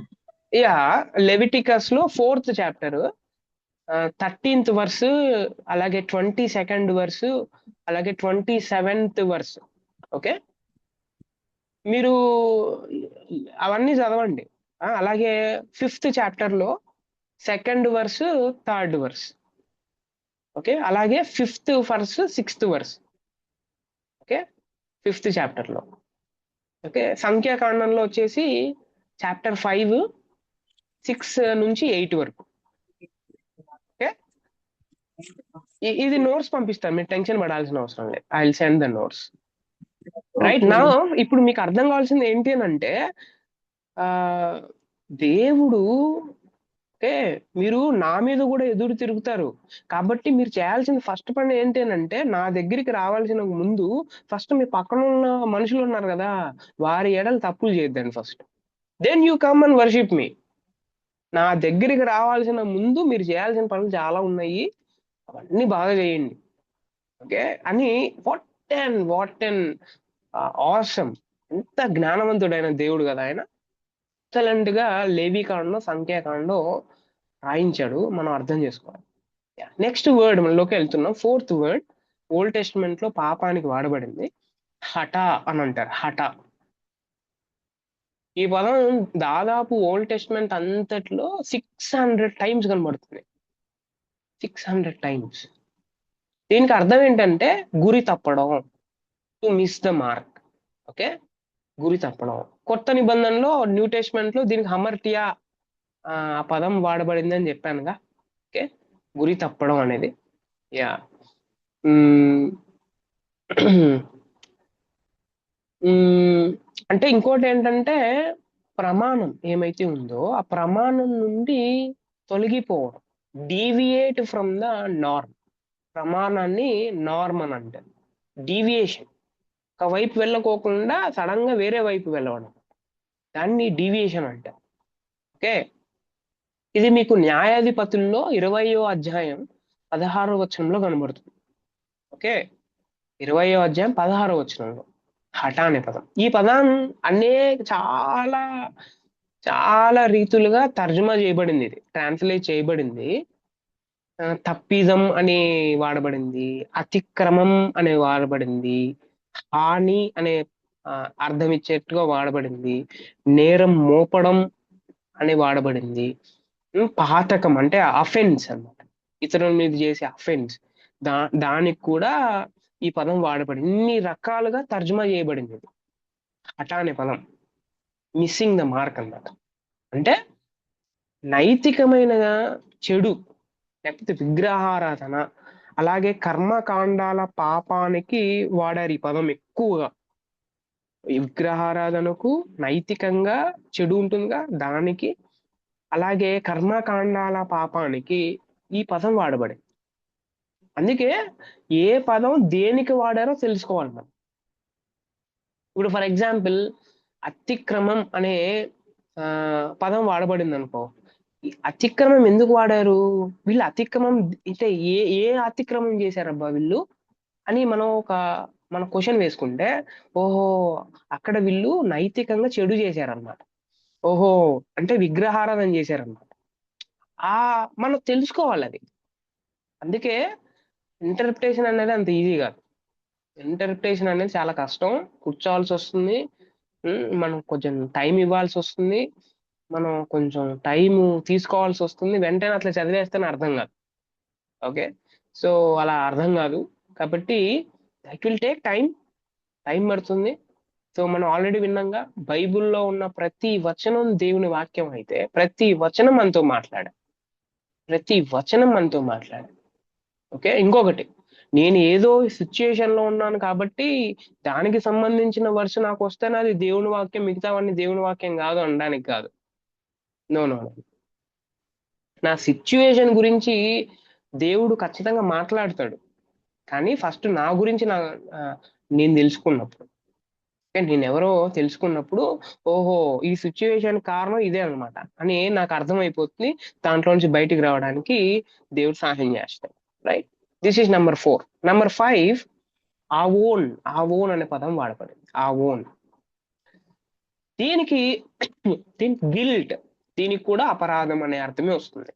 యా, లెవిటికస్ లో 4th చాప్టర్ 13th వర్స్, అలాగే 22nd వర్స్, అలాగే 27th వర్స్. ఓకే, మీరు అవన్నీ చదవండి. అలాగే 5th చాప్టర్ లో 2nd verse, 3rd verse. Okay, అలాగే 5th verse, 6th verse. Okay, 5th chapter లో. ఓకే, సంఖ్యాకాండంలో వచ్చేసి చాప్టర్ 5, 6 నుంచి 8 వరకు. ఓకే, ఇది నోట్స్ పంపిస్తాను, మీరు టెన్షన్ పడాల్సిన అవసరం లేదు. I will send the notes. Right నా, ఇప్పుడు మీకు అర్థం కావాల్సింది ఏంటి అని అంటే, దేవుడు ఓకే మీరు నా మీద కూడా ఎదురు తిరుగుతారు, కాబట్టి మీరు చేయాల్సిన ఫస్ట్ పని ఏంటి అని అంటే, నా దగ్గరికి రావాల్సిన ముందు ఫస్ట్ మీ పక్కన ఉన్న మనుషులు ఉన్నారు కదా, వారి ఎడలు తప్పులు చేయొద్దండి first. Then you come and worship me. నా దగ్గరికి రావాల్సిన ముందు మీరు చేయాల్సిన పనులు చాలా ఉన్నాయి, అవన్నీ బాగా చేయండి. ఓకే అని వాట్ అండ్ ఆసమ్. ఎంత జ్ఞానవంతుడైన దేవుడు కదా ఆయన. ఎక్సలెంట్ గా లేవికాండంలో సంఖ్యాకాండంలో రాయించాడు, మనం అర్థం చేసుకోవాలి. నెక్స్ట్ వర్డ్ మనలోకి వెళ్తున్నాం. 4th వర్డ్ ఓల్డ్ టెస్ట్మెంట్ లో పాపానికి వాడబడింది, హఠా అని అంటారు. హఠా ఈ పదం దాదాపు ఓల్డ్ టెస్ట్మెంట్ అంతట్లో 600 టైమ్స్ కనబడుతుంది. 600 టైమ్స్. దీనికి అర్థం ఏంటంటే గురి తప్పడం, to miss the mark. Okay, గురి తప్పడం. కొత్త నిబంధనలో న్యూ టెస్ట్మెంట్ లో దీనికి హమర్టియా ఆ పదం వాడబడింది అని చెప్పానుగా. ఓకే, గురి తప్పడం అనేది. యా, అంటే ఇంకోటి ఏంటంటే, ప్రమాణం ఏమైతే ఉందో ఆ ప్రమాణం నుండి తొలగిపోవడం, డీవియేట్ ఫ్రమ్ ద నార్మ్. ప్రమాణాన్ని నార్మ్ అని అంటారు. డీవియేషన్, ఒక వైపు వెళ్ళకోకుండా సడన్ గా వేరే వైపు వెళ్ళడం, దాన్ని డీవియేషన్ అంటారు. ఓకే, ఇది మీకు న్యాయాధిపతుల్లో 20వ అధ్యాయం 16వ వచనంలో కనబడుతుంది. ఓకే, 20వ అధ్యాయం 16వ వచనంలో హఠ అనే పదం. ఈ పదం చాలా చాలా రీతులుగా తర్జుమా చేయబడింది, ఇది ట్రాన్స్లేట్ చేయబడింది. తప్పిదం అని వాడబడింది, అతిక్రమం అనే వాడబడింది, హాని అనే అర్థం ఇచ్చేట్టుగా వాడబడింది, నేరం మోపడం అని వాడబడింది, పాతకం అంటే అఫెన్స్ అన్నమాట, ఇతరుల మీద చేసే అఫెన్స్, దానికి కూడా ఈ పదం వాడబడింది. ఇన్ని రకాలుగా తర్జుమా చేయబడింది హఠ అనే పదం. మిస్సింగ్ ద మార్క్ అన్నమాట. అంటే నైతికమైన చెడు, లేకపోతే విగ్రహారాధన, అలాగే కర్మకాండాల పాపానికి వాడారు ఈ పదం ఎక్కువగా. ఈ విగ్రహారాధనకు నైతికంగా చెడు ఉంటుందిగా దానికి, అలాగే కర్మకాండాల పాపానికి ఈ పదం వాడబడింది. అందుకే ఏ పదం దేనికి వాడారో తెలుసుకోవాలి మనం. ఇప్పుడు ఫర్ ఎగ్జాంపుల్ అతిక్రమం అనే పదం వాడబడింది అనుకో, ఈ అతిక్రమం ఎందుకు వాడారు? వీళ్ళు అతిక్రమం అంటే ఏ ఏ అతిక్రమం చేశారబ్బా వీళ్ళు అని మన క్వశ్చన్ వేసుకుంటే, ఓహో అక్కడ వీళ్ళు నైతికంగా చెడు చేశారన్నమాట. ఓహో అంటే విగ్రహారాధన చేశారన్నమాట. మనం తెలుసుకోవాలి అది. అందుకే ఇంటర్ప్రిటేషన్ అనేది అంత ఈజీ కాదు. ఇంటర్ప్రిటేషన్ అనేది చాలా కష్టం. కూర్చోవాల్సి వస్తుంది, మనం కొంచెం టైం ఇవ్వాల్సి వస్తుంది, మనం కొంచెం టైం తీసుకోవాల్సి వస్తుంది. వెంటనే అట్లా చదివేస్తేనే అర్థం కాదు. ఓకే, సో అలా అర్థం కాదు కాబట్టి ఇట్ విల్ టేక్ టైం పడుతుంది. సో మనం ఆల్రెడీ విన్నాంగా, బైబిల్లో ఉన్న ప్రతి వచనం దేవుని వాక్యం అయితే ప్రతి వచనం మనతో మాట్లాడాడు. ఓకే, ఇంకొకటి, నేను ఏదో సిచ్యుయేషన్ లో ఉన్నాను కాబట్టి దానికి సంబంధించిన వర్ష నాకు వస్తేనే అది దేవుని వాక్యం, మిగతావన్నీ దేవుని వాక్యం కాదు అనడానికి కాదు. నో, నా సిచ్యువేషన్ గురించి దేవుడు ఖచ్చితంగా మాట్లాడతాడు, కానీ ఫస్ట్ నా గురించి నేను తెలుసుకున్నప్పుడు, నేను ఎవరో తెలుసుకున్నప్పుడు, ఓహో ఈ సిచ్యువేషన్ కారణం ఇదే అనమాట అని నాకు అర్థమైపోతుంది. దాంట్లో నుంచి బయటికి రావడానికి దేవుడు సహాయం చేస్తాడు. Right, this is number 4. Number 5, ఆ ఓన్ అనే పదం వాడబడింది. ఆ ఓన్ దీనికి గిల్ట్, దీనికి కూడా అపరాధం అనే అర్థమే వస్తుంది,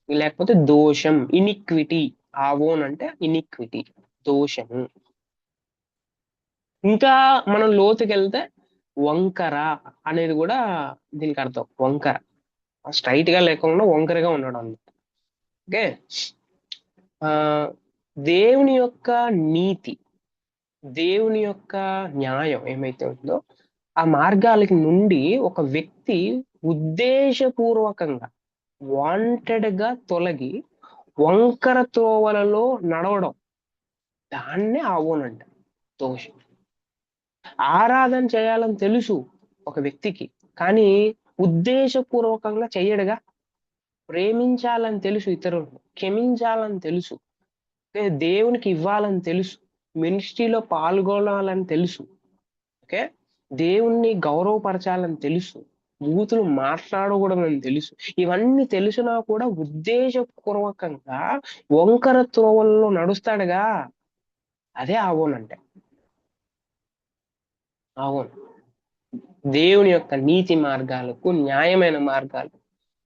లేకపోతే దోషం, ఇనిక్విటీ. ఆ ఓన్ అంటే ఇనిక్విటీ, దోషము. ఇంకా మనం లోతుకెళ్తే వంకర అనేది కూడా దీనికి అర్థం. వంకర స్ట్రైట్ గా లేకుండా వంకరగా ఉండడం. ఓకే, దేవుని యొక్క నీతి, దేవుని యొక్క న్యాయం ఏమైతే ఉందో ఆ మార్గాలకి నుండి ఒక వ్యక్తి ఉద్దేశపూర్వకంగా వాంటెడ్ గా తొలగి వంకర త్రోవలలో నడవడం, దాన్నే ఆవోనంట దోషం. ఆరాధన చేయాలని తెలుసు ఒక వ్యక్తికి, కానీ ఉద్దేశపూర్వకంగా చెయ్యడుగా. ప్రేమించాలని తెలుసు, ఇతరులను క్షమించాలని తెలుసు, దేవునికి ఇవ్వాలని తెలుసు, మినిస్ట్రీలో పాల్గొనాలని తెలుసు, ఓకే, దేవుణ్ణి గౌరవపరచాలని తెలుసు, బూతులు మాట్లాడకూడదని తెలుసు. ఇవన్నీ తెలిసినా కూడా ఉద్దేశపూర్వకంగా వంకర త్రోవల్లో నడుస్తాడుగా, అదే ఆవోనంటే. ఆవోన్ దేవుని యొక్క నీతి మార్గాలకు, న్యాయమైన మార్గాలు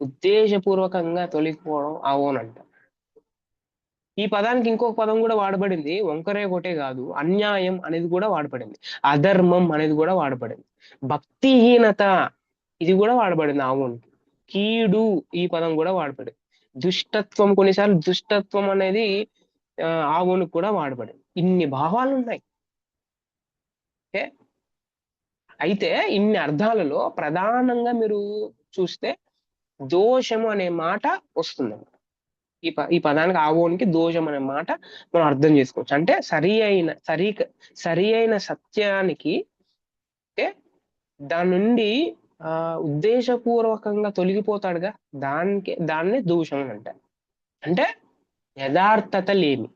ఉద్దేశపూర్వకంగా తొలగిపోవడం ఆవోనంట. ఈ పదానికి ఇంకొక పదం కూడా వాడబడింది, వంకరే ఒకటే కాదు, అన్యాయం అనేది కూడా వాడబడింది, అధర్మం అనేది కూడా వాడబడింది, భక్తిహీనత ఇది కూడా వాడబడింది ఆవునికి, కీడు ఈ పదం కూడా వాడబడింది, దుష్టత్వం, కొన్నిసార్లు దుష్టత్వం అనేది ఆవునికి కూడా వాడబడింది. ఇన్ని భావాలు ఉన్నాయి. ఓకే, అయితే ఇన్ని అర్థాలలో ప్రధానంగా మీరు చూస్తే దోషము అనే మాట వస్తుంది. ఈ పదానికి ఆవోనికి దోషం అనే మాట మనం అర్థం చేసుకోవచ్చు. అంటే సరి అయిన సత్యానికి, అంటే దాని నుండి ఉద్దేశపూర్వకంగా తొలగిపోతాడుగా, దాన్నే దోషం అని అంటారు. అంటే యథార్థత లేని.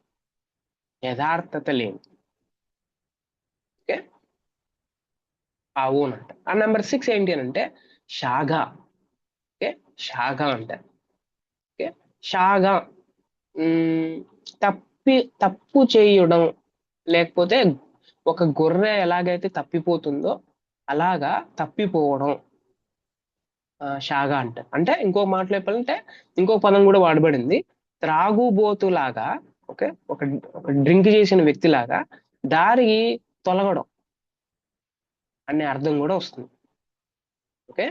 ఓకే, ఆవోన్ అంట. ఆ నెంబర్ 6 ఏంటి అని అంటే శాఖ. ఓకే, శాఖ అంటారు. ఓకే, శాఖ తప్పు చేయడం, లేకపోతే ఒక గొర్రె ఎలాగైతే తప్పిపోతుందో అలాగా తప్పిపోవడం శాఖ అంటారు. అంటే ఇంకో మాటలో చెప్పాలంటే ఇంకో పదం కూడా వాడబడింది, త్రాగుబోతులాగా, ఓకే, ఒక డ్రింక్ చేసిన వ్యక్తిలాగా దారి తొలగడం అనే అర్థం కూడా వస్తుంది. ఓకే,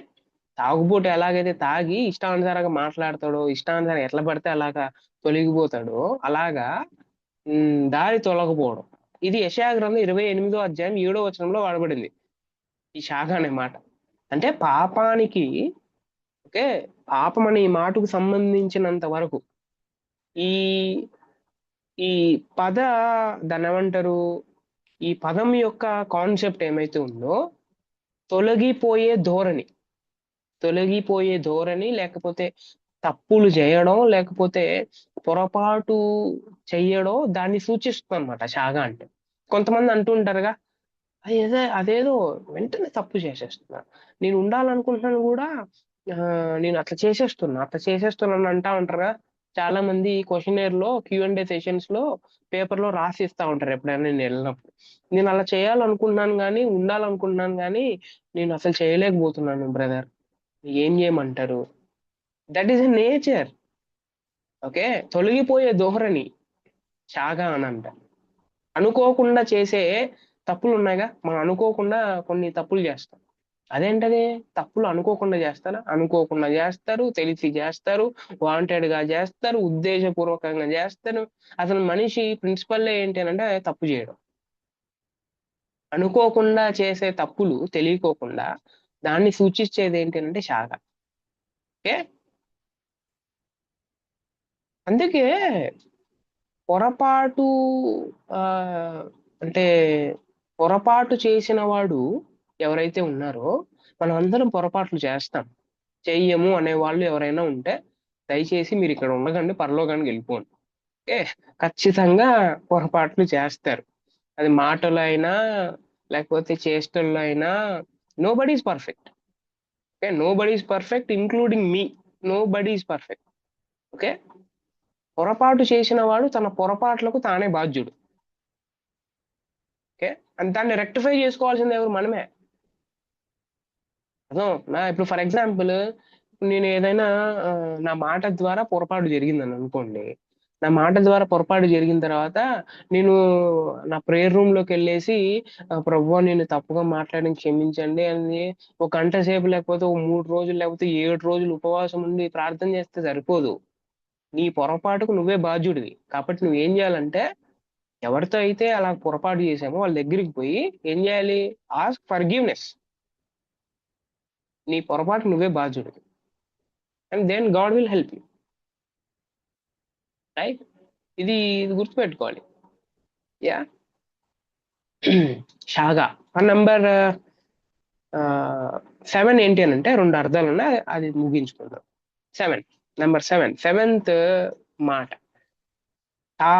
తాగుబోటు ఎలాగైతే తాగి ఇష్టానుసారంగా మాట్లాడతాడో, ఇష్టానుసారం ఎట్లా పడితే అలాగా తొలగిపోతాడో, అలాగా దారి తొలగపోవడం. ఇది యెషయా గ్రంథం 28వ అధ్యాయం 7వ వచనంలో వాడబడింది ఈ శాఖ అనే మాట. అంటే పాపానికి, ఓకే, పాపం అనే ఈ మాటకు సంబంధించినంత వరకు ఈ ఈ పద దాన్ని ఏమంటారు, ఈ పదం యొక్క కాన్సెప్ట్ ఏమైతే ఉందో, తొలగిపోయే ధోరణి, తొలగిపోయే ధోరణి, లేకపోతే తప్పులు చేయడం, లేకపోతే పొరపాటు చెయ్యడం, దాన్ని సూచిస్తుంది అనమాట శాగ అంటే. కొంతమంది అంటుంటారుగా, అదేదో వెంటనే తప్పు చేసేస్తున్నా, నేను ఉండాలనుకుంటున్నాను కూడా, నేను అట్లా చేసేస్తున్నాను అంటా ఉంటారుగా. చాలా మంది క్వశ్చనర్ లో, Q&A సెషన్స్ లో, పేపర్ లో రాసి ఇస్తా ఉంటారు ఎప్పుడైనా నేను వెళ్ళినప్పుడు. నేను అలా చేయాలనుకుంటున్నాను కానీ, ఉండాలనుకుంటున్నాను కానీ, నేను అసలు చేయలేకపోతున్నాను బ్రదర్, ఏం చేయమంటారు. That is a nature. Okay, తొలగిపోయే ధోరణి శాగ అని అంట. అనుకోకుండా చేసే తప్పులు ఉన్నాయిగా, మనం అనుకోకుండా కొన్ని తప్పులు చేస్తాం. అదేంటది, తప్పులు అనుకోకుండా చేస్తారా? అనుకోకుండా చేస్తారు, తెలిసి చేస్తారు, వాంటెడ్ గా చేస్తారు, ఉద్దేశపూర్వకంగా చేస్తారు. అసలు మనిషి ప్రిన్సిపల్ ఏంటి అని అంటే తప్పు చేయడం. అనుకోకుండా చేసే తప్పులు తెలియకోకుండా దాన్ని సూచించేది ఏంటి అంటే శాఖ. ఓకే, అందుకే పొరపాటు, ఆ అంటే పొరపాటు చేసిన వాడు ఎవరైతే ఉన్నారో, మనం అందరం పొరపాట్లు చేస్తాం. చెయ్యము అనే వాళ్ళు ఎవరైనా ఉంటే దయచేసి మీరు ఇక్కడ ఉండకండి, పరలోకానికి వెళ్ళిపోండి. ఓకే, ఖచ్చితంగా పొరపాట్లు చేస్తారు. అది మాటలు అయినా, లేకపోతే చేష్టల్లో అయినా. Nobody is perfect. Okay, nobody is perfect including me. Nobody is perfect. Okay, పొరపాటు చేసిన వాడు తన పొరపాట్లకు తానే బాధ్యుడు. ఓకే, అండ్ దాన్ని రెక్టిఫై చేసుకోవాల్సింది ఎవరు? మనమే. అర్థం నా ఇప్పుడు ఫర్ ఎగ్జాంపుల్, నేను ఏదైనా నా మాట ద్వారా పొరపాటు జరిగిందని అనుకోండి. నా మాట ద్వారా పొరపాటు జరిగిన తర్వాత నేను నా ప్రేయర్ రూమ్ లోకి వెళ్ళేసి, ప్రభువా నేను తప్పుగా మాట్లాడి క్షమించండి అని ఒక గంట సేపు, లేకపోతే ఒక 3 రోజులు, లేకపోతే 7 రోజులు ఉపవాసం ఉండి ప్రార్థన చేస్తే సరిపోదు. నీ పొరపాటుకు నువ్వే బాధ్యుడివి. కాబట్టి నువ్వేం చేయాలంటే, ఎవరితో అయితే అలా పొరపాటు చేసామో వాళ్ళ దగ్గరికి పోయి ఏం చేయాలి? Ask forgiveness. నీ పొరపాటు నువ్వే బాధ్యుడివి. And then God will help you. Right, ఇది గుర్తుపెట్టుకోవాలి. యా. షాగా నంబర్ 7 ఏంటి అని అంటే, 2 అర్థాలు ఉన్నాయి, అది ముగించుకుందాం. 7, నెంబర్ 7, 7th మాట టా,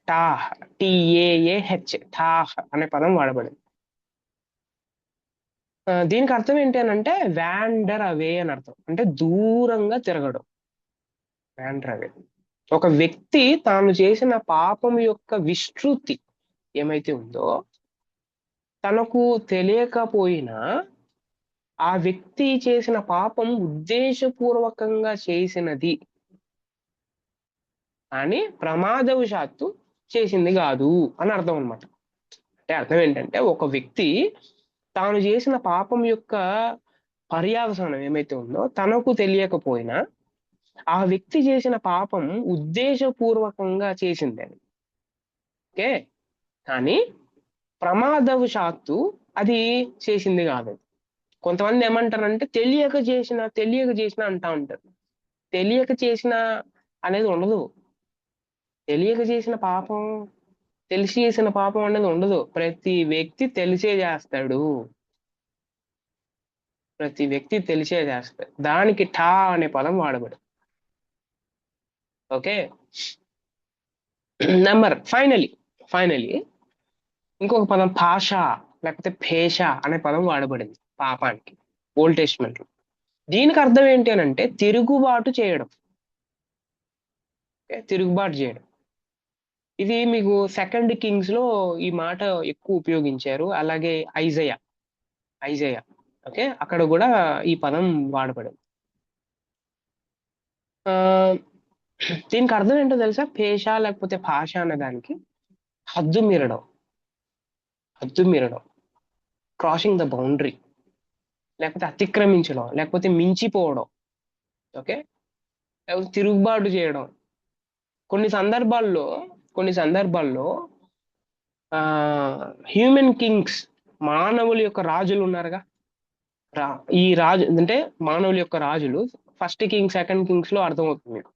టాహ్, TAAH, టాహ్ అనే పదం వాడబడింది. దీనికి అర్థం ఏంటి అని అంటే వ్యాండర్ అవే అని అర్థం. అంటే దూరంగా తిరగడం. వ్యాండర్ అవే. ఒక వ్యక్తి తాను చేసిన పాపం యొక్క విస్తృతి ఏమైతే ఉందో, తనకు తెలియకపోయినా ఆ వ్యక్తి చేసిన పాపం ఉద్దేశపూర్వకంగా చేసినది అని ప్రమాదవశాత్తు చేసింది కాదు అని అర్థం అనమాట. అంటే అర్థం ఏంటంటే, ఒక వ్యక్తి తాను చేసిన పాపం యొక్క పర్యవసానం ఏమైతే ఉందో తనకు తెలియకపోయినా ఆ వ్యక్తి చేసిన పాపం ఉద్దేశపూర్వకంగా చేసింది అని. ఓకే, కానీ ప్రమాదవశాత్తు అది చేసింది కాదు. కొంతమంది ఏమంటారంటే తెలియక చేసిన అంటా ఉంటారు. తెలియక చేసిన అనేది ఉండదు. తెలియక చేసిన పాపం, తెలిసి చేసిన పాపం అనేది ఉండదు. ప్రతి వ్యక్తి తెలిసే చేస్తాడు. ప్రతి వ్యక్తి తెలిసే చేస్తాడు. దానికి ఠా అనే పదం వాడబడు. ఓకే, ఫైనలీ ఇంకొక పదం భాష, లేకపోతే భేష అనే పదం వాడబడింది పాపానికి ఓల్డ్ టెస్ట్మెంట్ లో. దీనికి అర్థం ఏంటి అని అంటే తిరుగుబాటు చేయడం. ఓకే, తిరుగుబాటు చేయడం. ఇది మీకు 2 Kings లో ఈ మాట ఎక్కువ ఉపయోగించారు. అలాగే ఐజయా. ఓకే, అక్కడ కూడా ఈ పదం వాడబడింది. ఆ దీనికి అర్థం ఏంటో తెలుసా? పేష లేకపోతే భాష అనే దానికి హద్దు మీరడం, క్రాసింగ్ ద బౌండరీ, లేకపోతే అతిక్రమించడం, లేకపోతే మించిపోవడం. ఓకే, లేకపోతే తిరుగుబాటు చేయడం. కొన్ని సందర్భాల్లో హ్యూమన్ కింగ్స్, మానవుల యొక్క రాజులు ఉన్నారుగా, ఈ రాజు అంటే మానవుల యొక్క రాజులు ఫస్ట్ కింగ్ సెకండ్ కింగ్స్ లో అర్థమవుతుంది మీకు.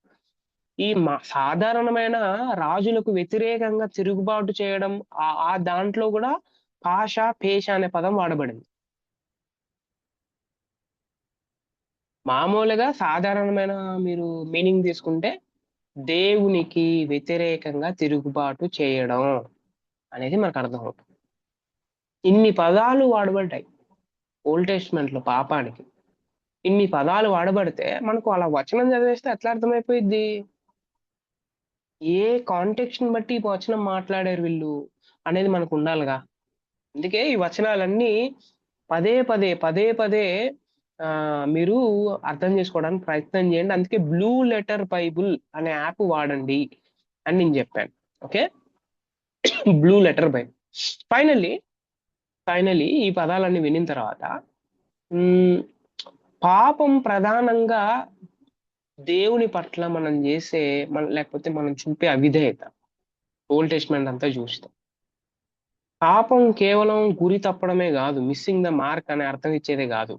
ఈ సాధారణమైన రాజులకు వ్యతిరేకంగా తిరుగుబాటు చేయడం ఆ దాంట్లో కూడా పాష పేష అనే పదం వాడబడింది. మామూలుగా సాధారణమైన మీరు మీనింగ్ తీసుకుంటే దేవునికి వ్యతిరేకంగా తిరుగుబాటు చేయడం అనేది మనకు అర్థమవుతుంది. ఇన్ని పదాలు వాడబడ్డాయి ఓల్డ్ టెస్ట్మెంట్ లో పాపానికి. ఇన్ని పదాలు వాడబడితే మనకు అలా వచనం చదివేస్తే ఎట్లా అర్థమైపోయిద్ది? ఏ కాంటెక్స్ట్ ని బట్టి ఈ వచనం మాట్లాడారు వీళ్ళు అనేది మనకు ఉండాలిగా. అందుకే ఈ వచనాలన్నీ పదే పదే పదే పదే మీరు అర్థం చేసుకోవడానికి ప్రయత్నం చేయండి. అందుకే బ్లూ లెటర్ బైబుల్ అనే యాప్ వాడండి అని నేను చెప్పాను. Okay, blue letter Bible. Finally ఈ పదాలన్నీ వినిన తర్వాత పాపం ప్రధానంగా దేవుని పట్ల మనం చేసే లేకపోతే మనం చూపే అవిధేయత ఓల్డ్ టెస్ట్మెంట్ అంతా చూస్తాం. పాపం కేవలం గురి తప్పడమే కాదు, మిస్సింగ్ ద మార్క్ అనే అర్థం ఇచ్చేదే కాదు,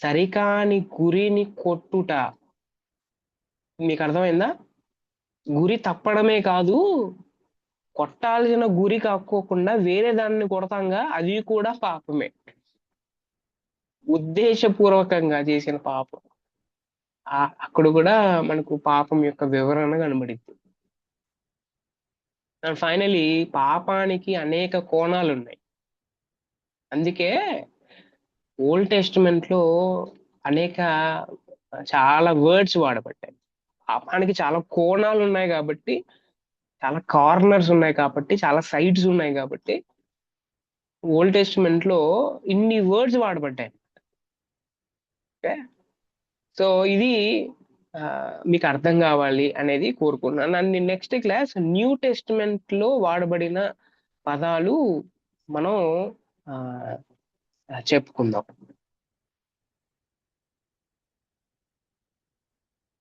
సరికాని గురిని కొట్టుట. మీకు అర్థమైందా? గురి తప్పడమే కాదు, కొట్టాల్సిన గురి కాకోకుండా వేరే దాన్ని కొడతాంగా, అది కూడా పాపమే, ఉద్దేశపూర్వకంగా చేసిన పాపం. అక్కడ కూడా మనకు పాపం యొక్క వివరణ కనబడింది. అండ్ ఫైనలీ పాపానికి అనేక కోణాలు ఉన్నాయి. అందుకే ఓల్డ్ టెస్టిమెంట్ లో చాలా వర్డ్స్ వాడబడ్డాయి. పాపానికి చాలా కోణాలు ఉన్నాయి కాబట్టి, చాలా కార్నర్స్ ఉన్నాయి కాబట్టి, చాలా సైడ్స్ ఉన్నాయి కాబట్టి ఓల్డ్ టెస్టిమెంట్ లో ఇన్ని వర్డ్స్ వాడబడ్డాయి. ఓకే, సో ఇది మీకు అర్థం కావాలి అనేది కోరుకున్నాను. And next class new testament లో వాడబడిన పదాలు మనం చెప్పుకుందాం.